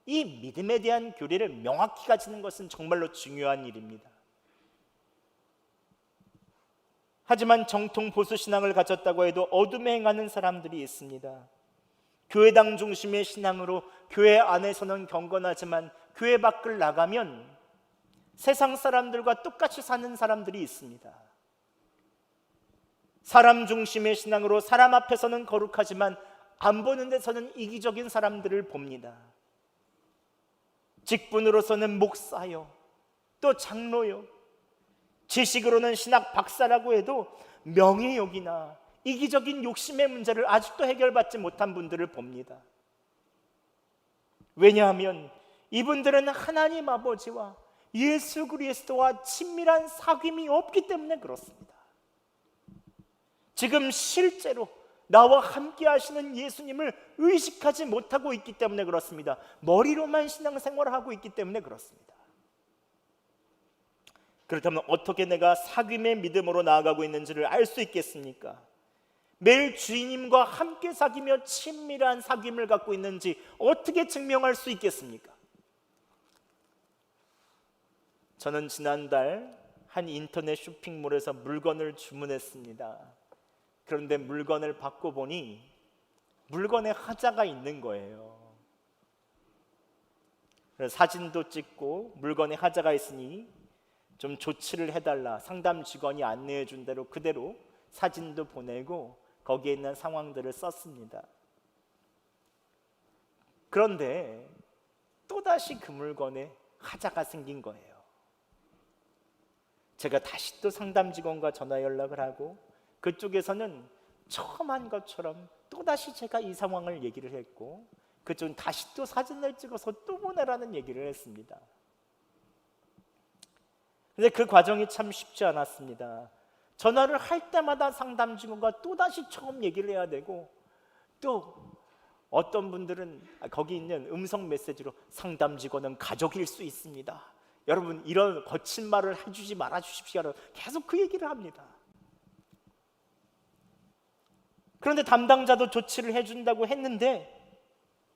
S2: 이 믿음에 대한 교리를 명확히 가지는 것은 정말로 중요한 일입니다. 하지만 정통 보수 신앙을 가졌다고 해도 어둠에 행하는 사람들이 있습니다. 교회당 중심의 신앙으로 교회 안에서는 경건하지만 교회 밖을 나가면 세상 사람들과 똑같이 사는 사람들이 있습니다. 사람 중심의 신앙으로 사람 앞에서는 거룩하지만 안 보는 데서는 이기적인 사람들을 봅니다. 직분으로서는 목사요, 또 장로요, 지식으로는 신학 박사라고 해도 명예욕이나 이기적인 욕심의 문제를 아직도 해결받지 못한 분들을 봅니다. 왜냐하면 이분들은 하나님 아버지와 예수 그리스도와 친밀한 사귐이 없기 때문에 그렇습니다. 지금 실제로 나와 함께 하시는 예수님을 의식하지 못하고 있기 때문에 그렇습니다. 머리로만 신앙생활을 하고 있기 때문에 그렇습니다. 그렇다면 어떻게 내가 사귐의 믿음으로 나아가고 있는지를 알 수 있겠습니까? 매일 주님과 함께 사귀며 친밀한 사귐을 갖고 있는지 어떻게 증명할 수 있겠습니까? 저는 지난달 한 인터넷 쇼핑몰에서 물건을 주문했습니다. 그런데 물건을 받고 보니 물건에 하자가 있는 거예요. 그래서 사진도 찍고 물건에 하자가 있으니 좀 조치를 해달라, 상담 직원이 안내해 준 대로 그대로 사진도 보내고 거기에 있는 상황들을 썼습니다. 그런데 또다시 그 물건에 하자가 생긴 거예요. 제가 다시 또 상담 직원과 전화 연락을 하고 그쪽에서는 처음 한 것처럼 또다시 제가 이 상황을 얘기를 했고 그쪽은 다시 또 사진을 찍어서 또 보내라는 얘기를 했습니다. 근데 그 과정이 참 쉽지 않았습니다. 전화를 할 때마다 상담 직원과 또다시 처음 얘기를 해야 되고 또 어떤 분들은 거기 있는 음성 메시지로 상담 직원은 가족일 수 있습니다. 여러분 이런 거친 말을 해주지 말아 주십시오. 계속 그 얘기를 합니다. 그런데 담당자도 조치를 해준다고 했는데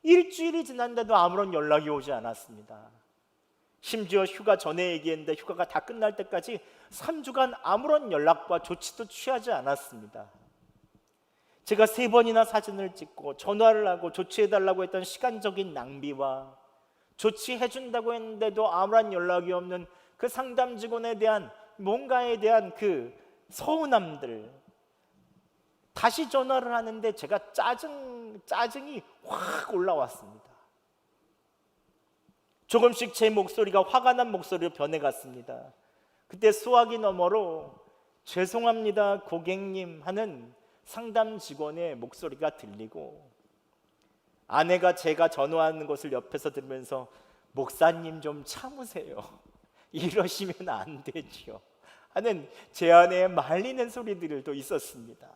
S2: 일주일이 지났는데도 아무런 연락이 오지 않았습니다. 심지어 휴가 전에 얘기했는데 휴가가 다 끝날 때까지 3주간 아무런 연락과 조치도 취하지 않았습니다. 제가 3번이나 사진을 찍고 전화를 하고 조치해달라고 했던 시간적인 낭비와 조치해준다고 했는데도 아무런 연락이 없는 그 상담 직원에 대한 뭔가에 대한 그 서운함들, 다시 전화를 하는데 제가 짜증이 확 올라왔습니다. 조금씩 제 목소리가 화가 난 목소리로 변해갔습니다. 그때 수화기 너머로 죄송합니다 고객님 하는 상담 직원의 목소리가 들리고 아내가 제가 전화하는 것을 옆에서 들으면서 목사님 좀 참으세요, 이러시면 안 되지요 하는 제 아내의 말리는 소리들도 있었습니다.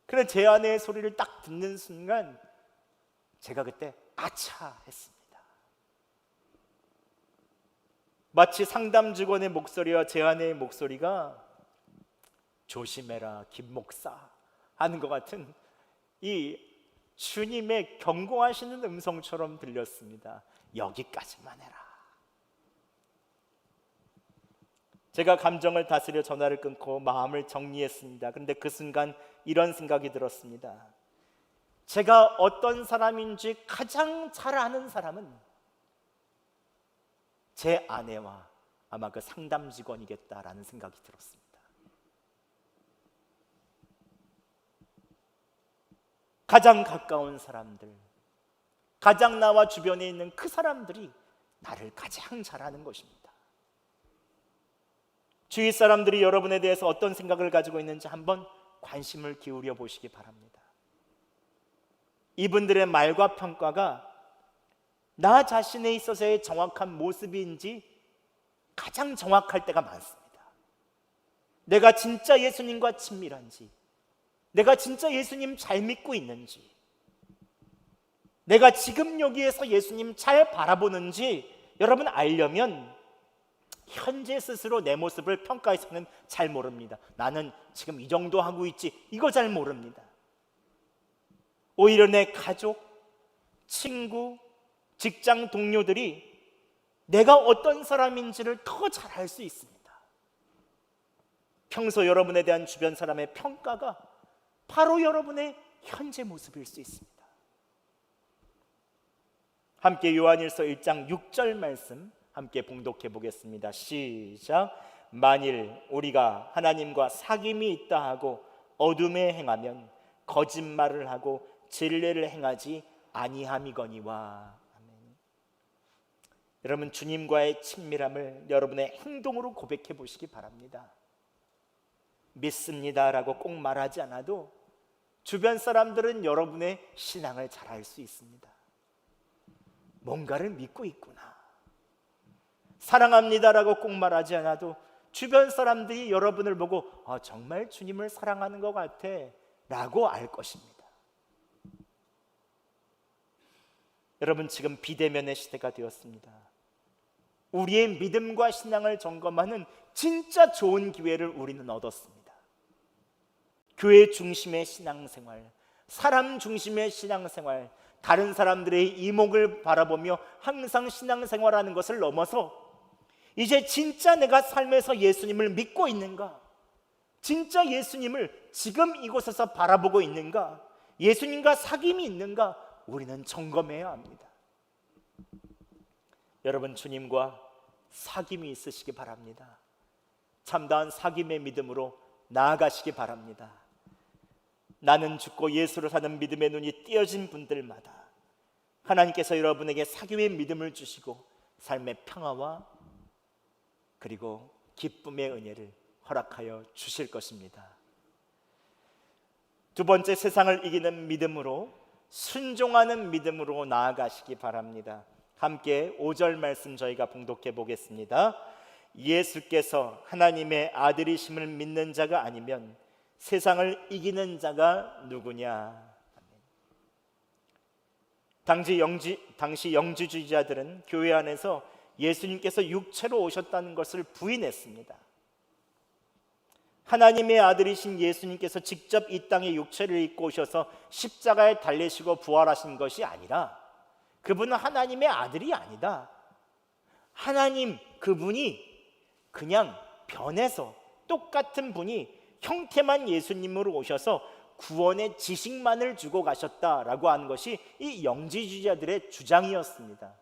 S2: 그런데 제 아내의 소리를 딱 듣는 순간 제가 그때 아차 했습니다. 마치 상담 직원의 목소리와 제 아내의 목소리가 조심해라 김 목사 하는 것 같은 이 주님의 경고하시는 음성처럼 들렸습니다. 여기까지만 해라. 제가 감정을 다스려 전화를 끊고 마음을 정리했습니다. 그런데 그 순간 이런 생각이 들었습니다. 제가 어떤 사람인지 가장 잘 아는 사람은 제 아내와 아마 그 상담 직원이겠다라는 생각이 들었습니다. 가장 가까운 사람들, 가장 나와 주변에 있는 그 사람들이 나를 가장 잘 아는 것입니다. 주위 사람들이 여러분에 대해서 어떤 생각을 가지고 있는지 한번 관심을 기울여 보시기 바랍니다. 이분들의 말과 평가가 나 자신에 있어서의 정확한 모습인지 가장 정확할 때가 많습니다. 내가 진짜 예수님과 친밀한지, 내가 진짜 예수님 잘 믿고 있는지, 내가 지금 여기에서 예수님 잘 바라보는지 여러분 알려면 현재 스스로 내 모습을 평가해서는 잘 모릅니다. 나는 지금 이 정도 하고 있지, 이거 잘 모릅니다. 오히려 내 가족, 친구, 직장 동료들이 내가 어떤 사람인지를 더 잘 알 수 있습니다. 평소 여러분에 대한 주변 사람의 평가가 바로 여러분의 현재 모습일 수 있습니다. 함께 요한일서 1장 6절 말씀 함께 봉독해 보겠습니다. 시작. 만일 우리가 하나님과 사귐이 있다 하고 어둠에 행하면 거짓말을 하고 진리를 행하지 아니함이거니와. 아멘. 여러분, 주님과의 친밀함을 여러분의 행동으로 고백해 보시기 바랍니다. 믿습니다라고 꼭 말하지 않아도 주변 사람들은 여러분의 신앙을 잘 알 수 있습니다. 뭔가를 믿고 있구나. 사랑합니다라고 꼭 말하지 않아도 주변 사람들이 여러분을 보고 정말 주님을 사랑하는 것 같아 라고 알 것입니다. 여러분, 지금 비대면의 시대가 되었습니다. 우리의 믿음과 신앙을 점검하는 진짜 좋은 기회를 우리는 얻었습니다. 교회 중심의 신앙생활, 사람 중심의 신앙생활, 다른 사람들의 이목을 바라보며 항상 신앙생활하는 것을 넘어서 이제 진짜 내가 삶에서 예수님을 믿고 있는가? 진짜 예수님을 지금 이곳에서 바라보고 있는가? 예수님과 사귐이 있는가? 우리는 점검해야 합니다. 여러분, 주님과 사귐이 있으시기 바랍니다. 참다운 사귐의 믿음으로 나아가시기 바랍니다. 나는 죽고 예수를 사는 믿음의 눈이 띄어진 분들마다 하나님께서 여러분에게 사귐의 믿음을 주시고 삶의 평화와 그리고 기쁨의 은혜를 허락하여 주실 것입니다. 두 번째, 세상을 이기는 믿음으로, 순종하는 믿음으로 나아가시기 바랍니다. 함께 5절 말씀 저희가 봉독해 보겠습니다. 예수께서 하나님의 아들이심을 믿는 자가 아니면 세상을 이기는 자가 누구냐. 당시 영지주의자들은 교회 안에서 예수님께서 육체로 오셨다는 것을 부인했습니다. 하나님의 아들이신 예수님께서 직접 이 땅에 육체를 입고 오셔서 십자가에 달리시고 부활하신 것이 아니라 그분은 하나님의 아들이 아니다. 하나님 그분이 그냥 변해서 똑같은 분이 형태만 예수님으로 오셔서 구원의 지식만을 주고 가셨다라고 하는 것이 이 영지주의자들의 주장이었습니다.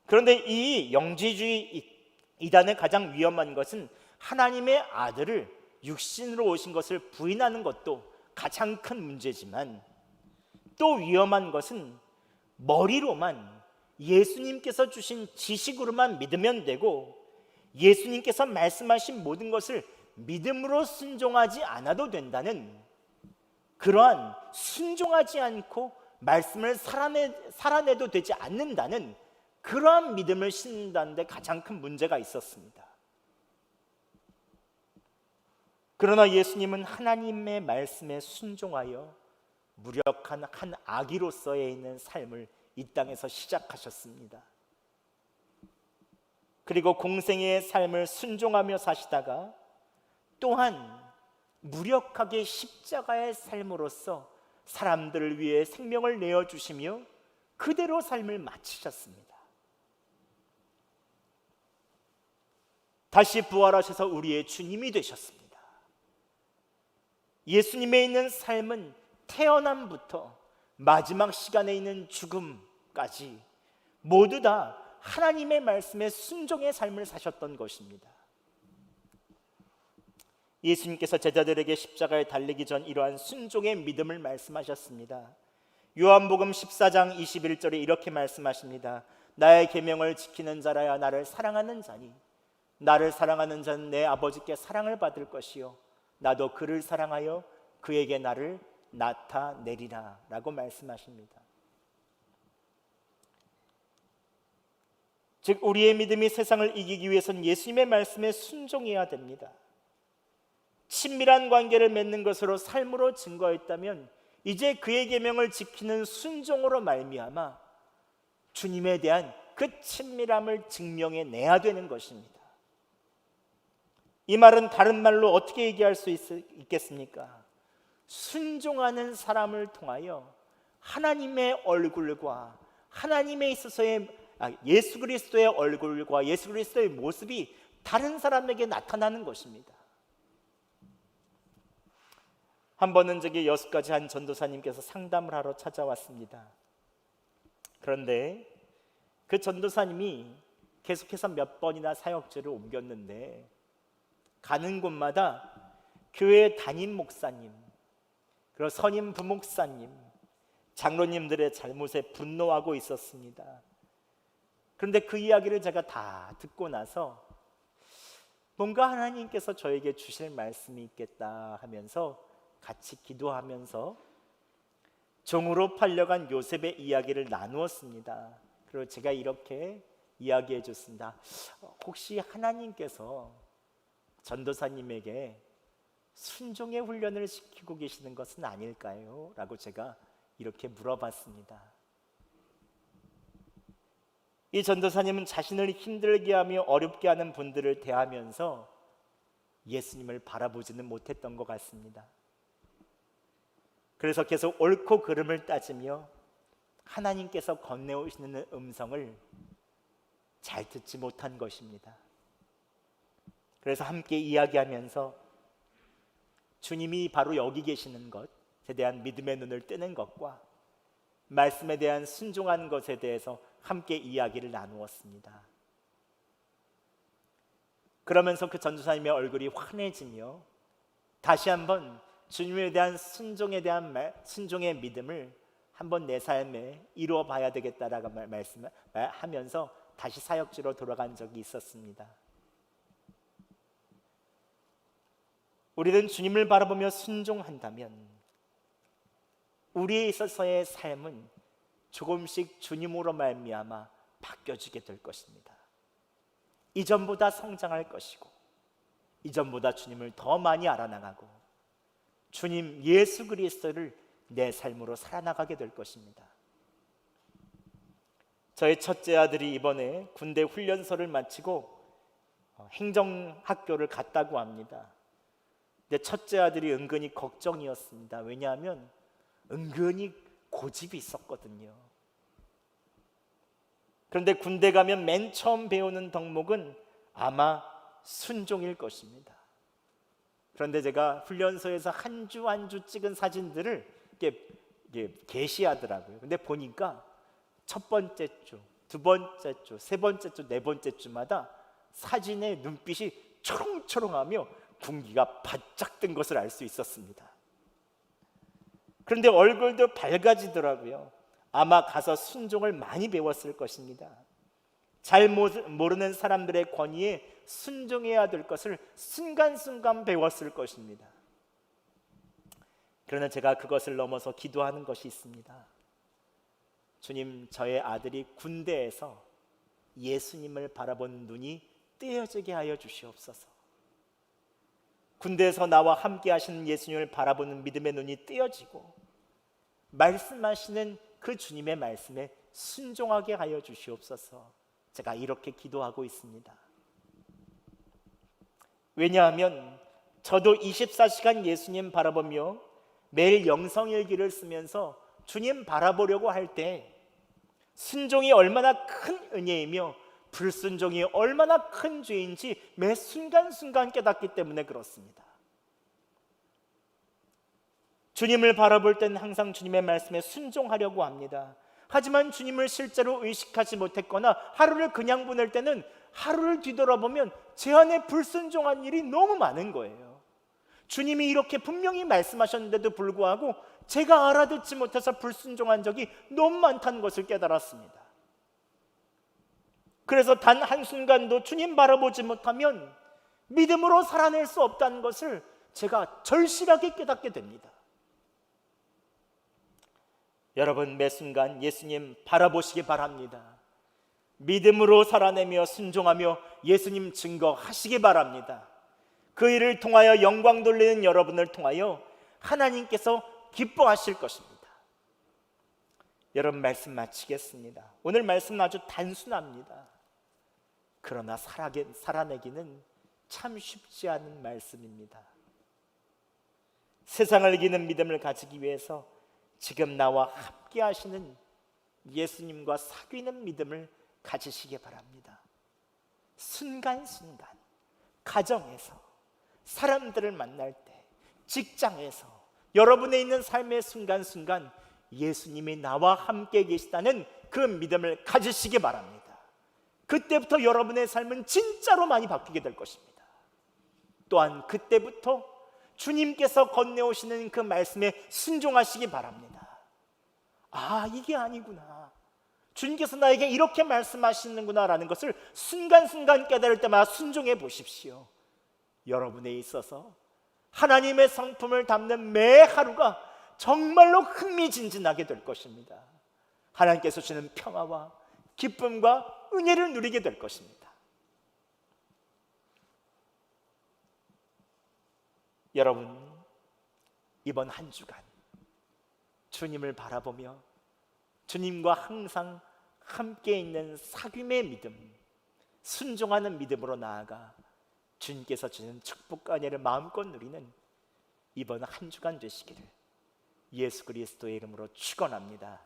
S2: 그런데 이 영지주의 이단의 가장 위험한 것은 하나님의 아들을 육신으로 오신 것을 부인하는 것도 가장 큰 문제지만, 또 위험한 것은 머리로만 예수님께서 주신 지식으로만 믿으면 되고 예수님께서 말씀하신 모든 것을 믿음으로 순종하지 않아도 된다는, 그러한 순종하지 않고 말씀을 살아내도 되지 않는다는 그러한 믿음을 신는다는 데 가장 큰 문제가 있었습니다. 그러나 예수님은 하나님의 말씀에 순종하여 무력한 한 아기로서의 있는 삶을 이 땅에서 시작하셨습니다. 그리고 공생애의 삶을 순종하며 사시다가 또한 무력하게 십자가의 삶으로서 사람들을 위해 생명을 내어주시며 그대로 삶을 마치셨습니다. 다시 부활하셔서 우리의 주님이 되셨습니다. 예수님에 있는 삶은 태어남부터 마지막 시간에 있는 죽음까지 모두 다 하나님의 말씀에 순종의 삶을 사셨던 것입니다. 예수님께서 제자들에게 십자가에 달리기 전 이러한 순종의 믿음을 말씀하셨습니다. 요한복음 14장 21절에 이렇게 말씀하십니다. 나의 계명을 지키는 자라야 나를 사랑하는 자니 나를 사랑하는 자는 내 아버지께 사랑을 받을 것이요 나도 그를 사랑하여 그에게 나를 나타내리라 라고 말씀하십니다. 즉 우리의 믿음이 세상을 이기기 위해서는 예수님의 말씀에 순종해야 됩니다. 친밀한 관계를 맺는 것으로 삶으로 증거했다면 이제 그의 계명을 지키는 순종으로 말미암아 주님에 대한 그 친밀함을 증명해내야 되는 것입니다. 이 말은 다른 말로 어떻게 얘기할 수 있겠습니까? 순종하는 사람을 통하여 하나님의 얼굴과 하나님에 있어서의 예수 그리스도의 얼굴과 예수 그리스도의 모습이 다른 사람에게 나타나는 것입니다. 한 번은 저기 여수까지 한 전도사님께서 상담을 하러 찾아왔습니다. 그런데 그 전도사님이 계속해서 몇 번이나 사역지를 옮겼는데 가는 곳마다 교회 담임 목사님, 그리고 선임 부목사님, 장로님들의 잘못에 분노하고 있었습니다. 그런데 그 이야기를 제가 다 듣고 나서 뭔가 하나님께서 저에게 주실 말씀이 있겠다 하면서 같이 기도하면서 종으로 팔려간 요셉의 이야기를 나누었습니다. 그리고 제가 이렇게 이야기해 줬습니다. 혹시 하나님께서 전도사님에게 순종의 훈련을 시키고 계시는 것은 아닐까요? 라고 제가 이렇게 물어봤습니다. 이 전도사님은 자신을 힘들게 하며 어렵게 하는 분들을 대하면서 예수님을 바라보지는 못했던 것 같습니다. 그래서 계속 옳고 그름을 따지며 하나님께서 건네오시는 음성을 잘 듣지 못한 것입니다. 그래서 함께 이야기하면서 주님이 바로 여기 계시는 것에 대한 믿음의 눈을 뜨는 것과 말씀에 대한 순종하는 것에 대해서 함께 이야기를 나누었습니다. 그러면서 그 전도사님의 얼굴이 환해지며 다시 한번 주님에 대한 순종의 믿음을 한번 내 삶에 이루어 봐야 되겠다라고 말씀하면서 다시 사역지로 돌아간 적이 있었습니다. 우리는 주님을 바라보며 순종한다면 우리에 있어서의 삶은 조금씩 주님으로 말미암아 바뀌어지게 될 것입니다. 이전보다 성장할 것이고 이전보다 주님을 더 많이 알아나가고 주님 예수 그리스도를 내 삶으로 살아나가게 될 것입니다. 저의 첫째 아들이 이번에 군대 훈련소를 마치고 행정학교를 갔다고 합니다. 근데 첫째 아들이 은근히 걱정이었습니다. 왜냐하면 은근히 고집이 있었거든요. 그런데 군대 가면 맨 처음 배우는 덕목은 아마 순종일 것입니다. 그런데 제가 훈련소에서 한 주 한 주 찍은 사진들을 이렇게 게시하더라고요. 근데 보니까 첫 번째 주, 두 번째 주, 세 번째 주, 네 번째 주마다 사진의 눈빛이 초롱초롱하며 군기가 바짝 든 것을 알 수 있었습니다. 그런데 얼굴도 밝아지더라고요. 아마 가서 순종을 많이 배웠을 것입니다. 잘 모르는 사람들의 권위에 순종해야 될 것을 순간순간 배웠을 것입니다. 그러나 제가 그것을 넘어서 기도하는 것이 있습니다. 주님, 저의 아들이 군대에서 예수님을 바라본 눈이 떼어지게 하여 주시옵소서. 군대에서 나와 함께 하시는 예수님을 바라보는 믿음의 눈이 떼어지고 말씀하시는 그 주님의 말씀에 순종하게 하여 주시옵소서. 제가 이렇게 기도하고 있습니다. 왜냐하면 저도 24시간 예수님 바라보며 매일 영성일기를 쓰면서 주님 바라보려고 할 때 순종이 얼마나 큰 은혜이며 불순종이 얼마나 큰 죄인지 매 순간순간 깨닫기 때문에 그렇습니다. 주님을 바라볼 때는 항상 주님의 말씀에 순종하려고 합니다. 하지만 주님을 실제로 의식하지 못했거나 하루를 그냥 보낼 때는 하루를 뒤돌아보면 제 안에 불순종한 일이 너무 많은 거예요. 주님이 이렇게 분명히 말씀하셨는데도 불구하고 제가 알아듣지 못해서 불순종한 적이 너무 많다는 것을 깨달았습니다. 그래서 단 한순간도 주님 바라보지 못하면 믿음으로 살아낼 수 없다는 것을 제가 절실하게 깨닫게 됩니다. 여러분, 매 순간 예수님 바라보시기 바랍니다. 믿음으로 살아내며 순종하며 예수님 증거하시기 바랍니다. 그 일을 통하여 영광 돌리는 여러분을 통하여 하나님께서 기뻐하실 것입니다. 여러분, 말씀 마치겠습니다. 오늘 말씀은 아주 단순합니다. 그러나 살아내기는 참 쉽지 않은 말씀입니다. 세상을 이기는 믿음을 가지기 위해서 지금 나와 함께 하시는 예수님과 사귀는 믿음을 가지시기 바랍니다. 순간순간, 가정에서, 사람들을 만날 때, 직장에서, 여러분의 있는 삶의 순간순간 예수님이 나와 함께 계시다는 그 믿음을 가지시기 바랍니다. 그때부터 여러분의 삶은 진짜로 많이 바뀌게 될 것입니다. 또한 그때부터 주님께서 건네오시는 그 말씀에 순종하시기 바랍니다. 아, 이게 아니구나, 주님께서 나에게 이렇게 말씀하시는구나 라는 것을 순간순간 깨달을 때마다 순종해 보십시오. 여러분에 있어서 하나님의 성품을 담는 매 하루가 정말로 흥미진진하게 될 것입니다. 하나님께서 주시는 평화와 기쁨과 은혜를 누리게 될 것입니다. 여러분, 이번 한 주간 주님을 바라보며 주님과 항상 함께 있는 사귐의 믿음, 순종하는 믿음으로 나아가 주님께서 주는 축복과 은혜를 마음껏 누리는 이번 한 주간 되시기를 예수 그리스도의 이름으로 축원합니다.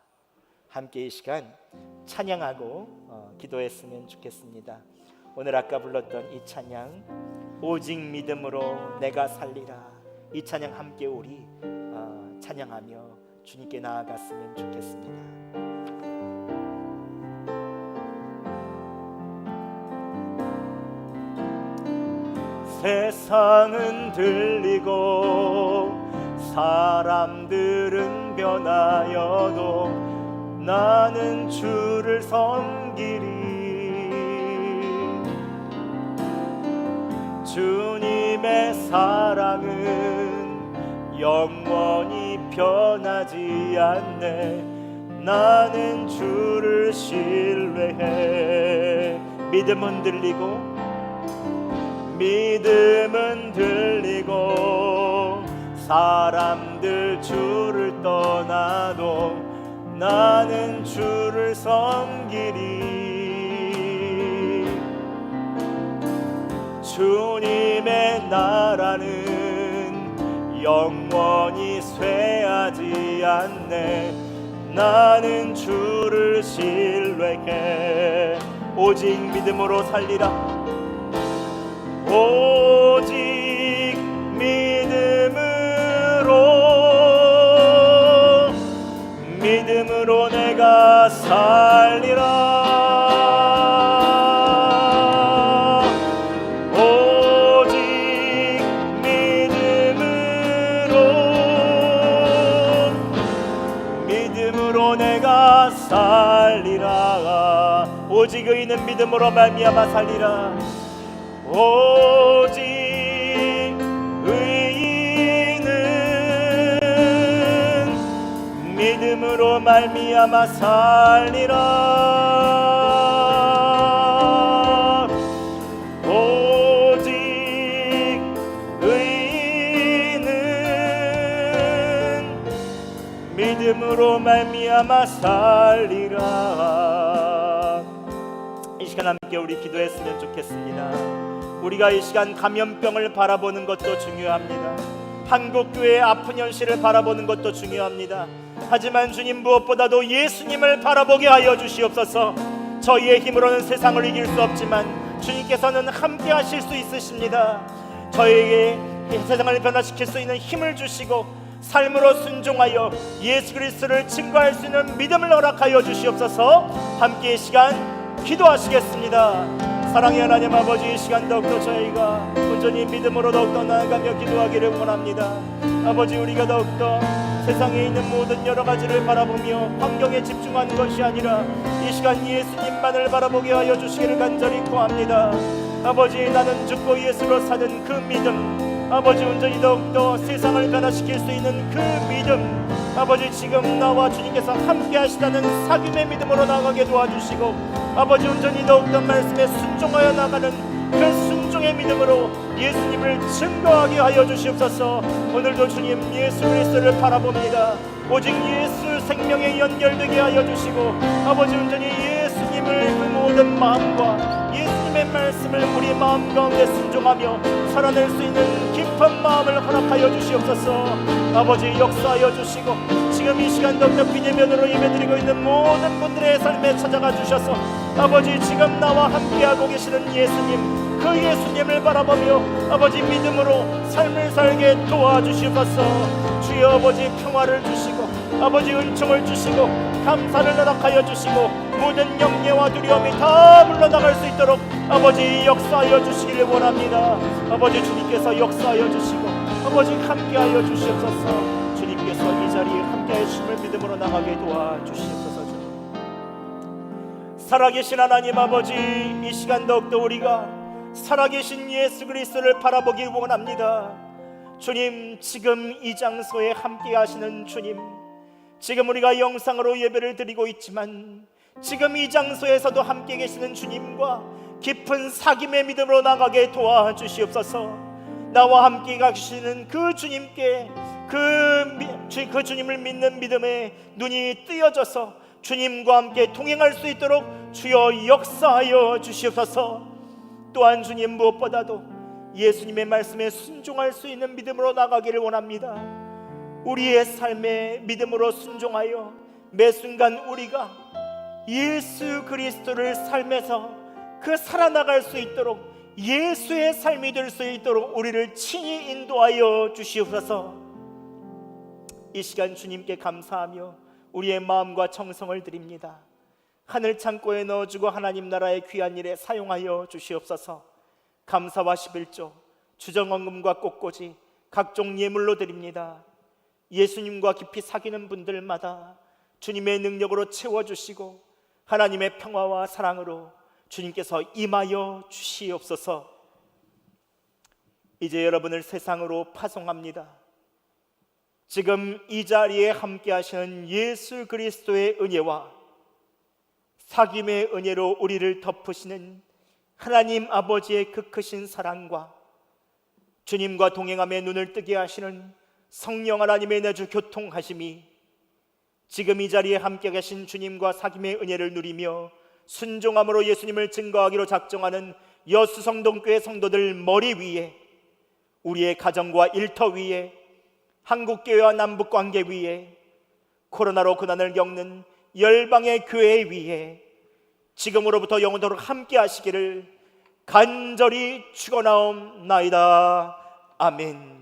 S2: 함께 이 시간 찬양하고 기도했으면 좋겠습니다. 오늘 아까 불렀던 이 찬양, 오직 믿음으로 내가 살리라, 이 찬양 함께 우리 찬양하며 주님께 나아갔으면 좋겠습니다. 세상은 들리고 사람들은 변하여도 나는 주를 섬기리. 주님의 사랑은 영원히 변하지 않네. 나는 주를 신뢰해. 믿음은 들리고 사람들 주를 떠나도 나는 주를 섬기리. 주님의 나라는 영원히 쇠하지 않네. 나는 주를 신뢰해. 오직 믿음으로 살리라. 오직 믿음으로 내가 살리라. 오직 믿음으로 내가 살리라. 오직 의인은 믿음으로 말미암아 살리라. 오직 의인은 믿음으로 말미암아 살리라. 오직 의인은 믿음으로 말미암아 살리라. 이 시간 함께 우리 기도했으면 좋겠습니다. 우리가 이 시간 감염병을 바라보는 것도 중요합니다. 한국교회의 아픈 현실을 바라보는 것도 중요합니다. 하지만 주님, 무엇보다도 예수님을 바라보게 하여 주시옵소서. 저희의 힘으로는 세상을 이길 수 없지만 주님께서는 함께 하실 수 있으십니다. 저희에게 세상을 변화시킬 수 있는 힘을 주시고 삶으로 순종하여 예수 그리스도를 증거할 수 있는 믿음을 허락하여 주시옵소서. 함께 이 시간 기도하시겠습니다. 사랑의 하나님 아버지, 이 시간 더욱더 저희가 온전히 믿음으로 더욱더 나아가며 기도하기를 원합니다. 아버지, 우리가 더욱더 세상에 있는 모든 여러 가지를 바라보며 환경에 집중하는 것이 아니라 이 시간 예수님만을 바라보게 하여 주시기를 간절히 구합니다. 아버지, 나는 죽고 예수로 사는 그 믿음, 아버지, 온전히 더욱더 세상을 변화시킬 수 있는 그 믿음, 아버지, 지금 나와 주님께서 함께 하시다는 사귐의 믿음으로 나가게 도와주시고, 아버지, 온전히 더욱더 말씀에 순종하여 나가는 그 순종의 믿음으로 예수님을 증거하게 하여 주시옵소서. 오늘도 주님, 예수 그리스도를 바라봅니다. 오직 예수 생명에 연결되게 하여 주시고, 아버지, 온전히 예수님을 그 모든 마음과 예수님의 하나님의 말씀을 우리 마음 가운데 순종하며 살아낼 수 있는 깊은 마음을 허락하여 주시옵소서. 아버지 역사하여 주시고 지금 이 시간도 비대면으로 예배드리고 있는 모든 분들의 삶에 찾아가 주셔서 아버지 지금 나와 함께하고 계시는 예수님, 그 예수님을 바라보며 아버지 믿음으로 삶을 살게 도와주시옵소서. 주여 아버지 평화를 주시고 아버지 은총을 주시고 감사를 허락하여 주시고 모든 영예와 두려움이 다 물러나갈 수 있도록 아버지 역사하여 주시기를 원합니다. 아버지 주님께서 역사하여 주시고 아버지 함께하여 주시옵소서. 주님께서 이 자리에 함께하여 주심을 믿음으로 나가게 도와주시옵소서. 살아계신 하나님 아버지, 이 시간 더욱더 우리가 살아계신 예수 그리스도를 바라보길 원합니다. 주님, 지금 이 장소에 함께 하시는 주님, 지금 우리가 영상으로 예배를 드리고 있지만 지금 이 장소에서도 함께 계시는 주님과 깊은 사귐의 믿음으로 나가게 도와주시옵소서. 나와 함께 가시는 그 주님께 그 주님을 믿는 믿음에 눈이 뜨여져서 주님과 함께 동행할 수 있도록 주여 역사하여 주시옵소서. 또한 주님, 무엇보다도 예수님의 말씀에 순종할 수 있는 믿음으로 나가기를 원합니다. 우리의 삶에 믿음으로 순종하여 매 순간 우리가 예수 그리스도를 삶에서 그 살아나갈 수 있도록 예수의 삶이 될 수 있도록 우리를 친히 인도하여 주시옵소서. 이 시간 주님께 감사하며 우리의 마음과 정성을 드립니다. 하늘 창고에 넣어주고 하나님 나라의 귀한 일에 사용하여 주시옵소서. 감사와 11조, 주정헌금과 꽃꽂이, 각종 예물로 드립니다. 예수님과 깊이 사귀는 분들마다 주님의 능력으로 채워주시고 하나님의 평화와 사랑으로 주님께서 임하여 주시옵소서. 이제 여러분을 세상으로 파송합니다. 지금 이 자리에 함께 하시는 예수 그리스도의 은혜와 사귐의 은혜로 우리를 덮으시는 하나님 아버지의 그 크신 사랑과 주님과 동행함에 눈을 뜨게 하시는 성령 하나님의 내주 교통하심이 지금 이 자리에 함께 계신 주님과 사귐의 은혜를 누리며 순종함으로 예수님을 증거하기로 작정하는 여수성동교회 성도들 머리 위에, 우리의 가정과 일터 위에, 한국교회와 남북관계 위에, 코로나로 고난을 겪는 열방의 교회 위에 지금으로부터 영원토록 함께 하시기를 간절히 축원하옵나이다. 아멘.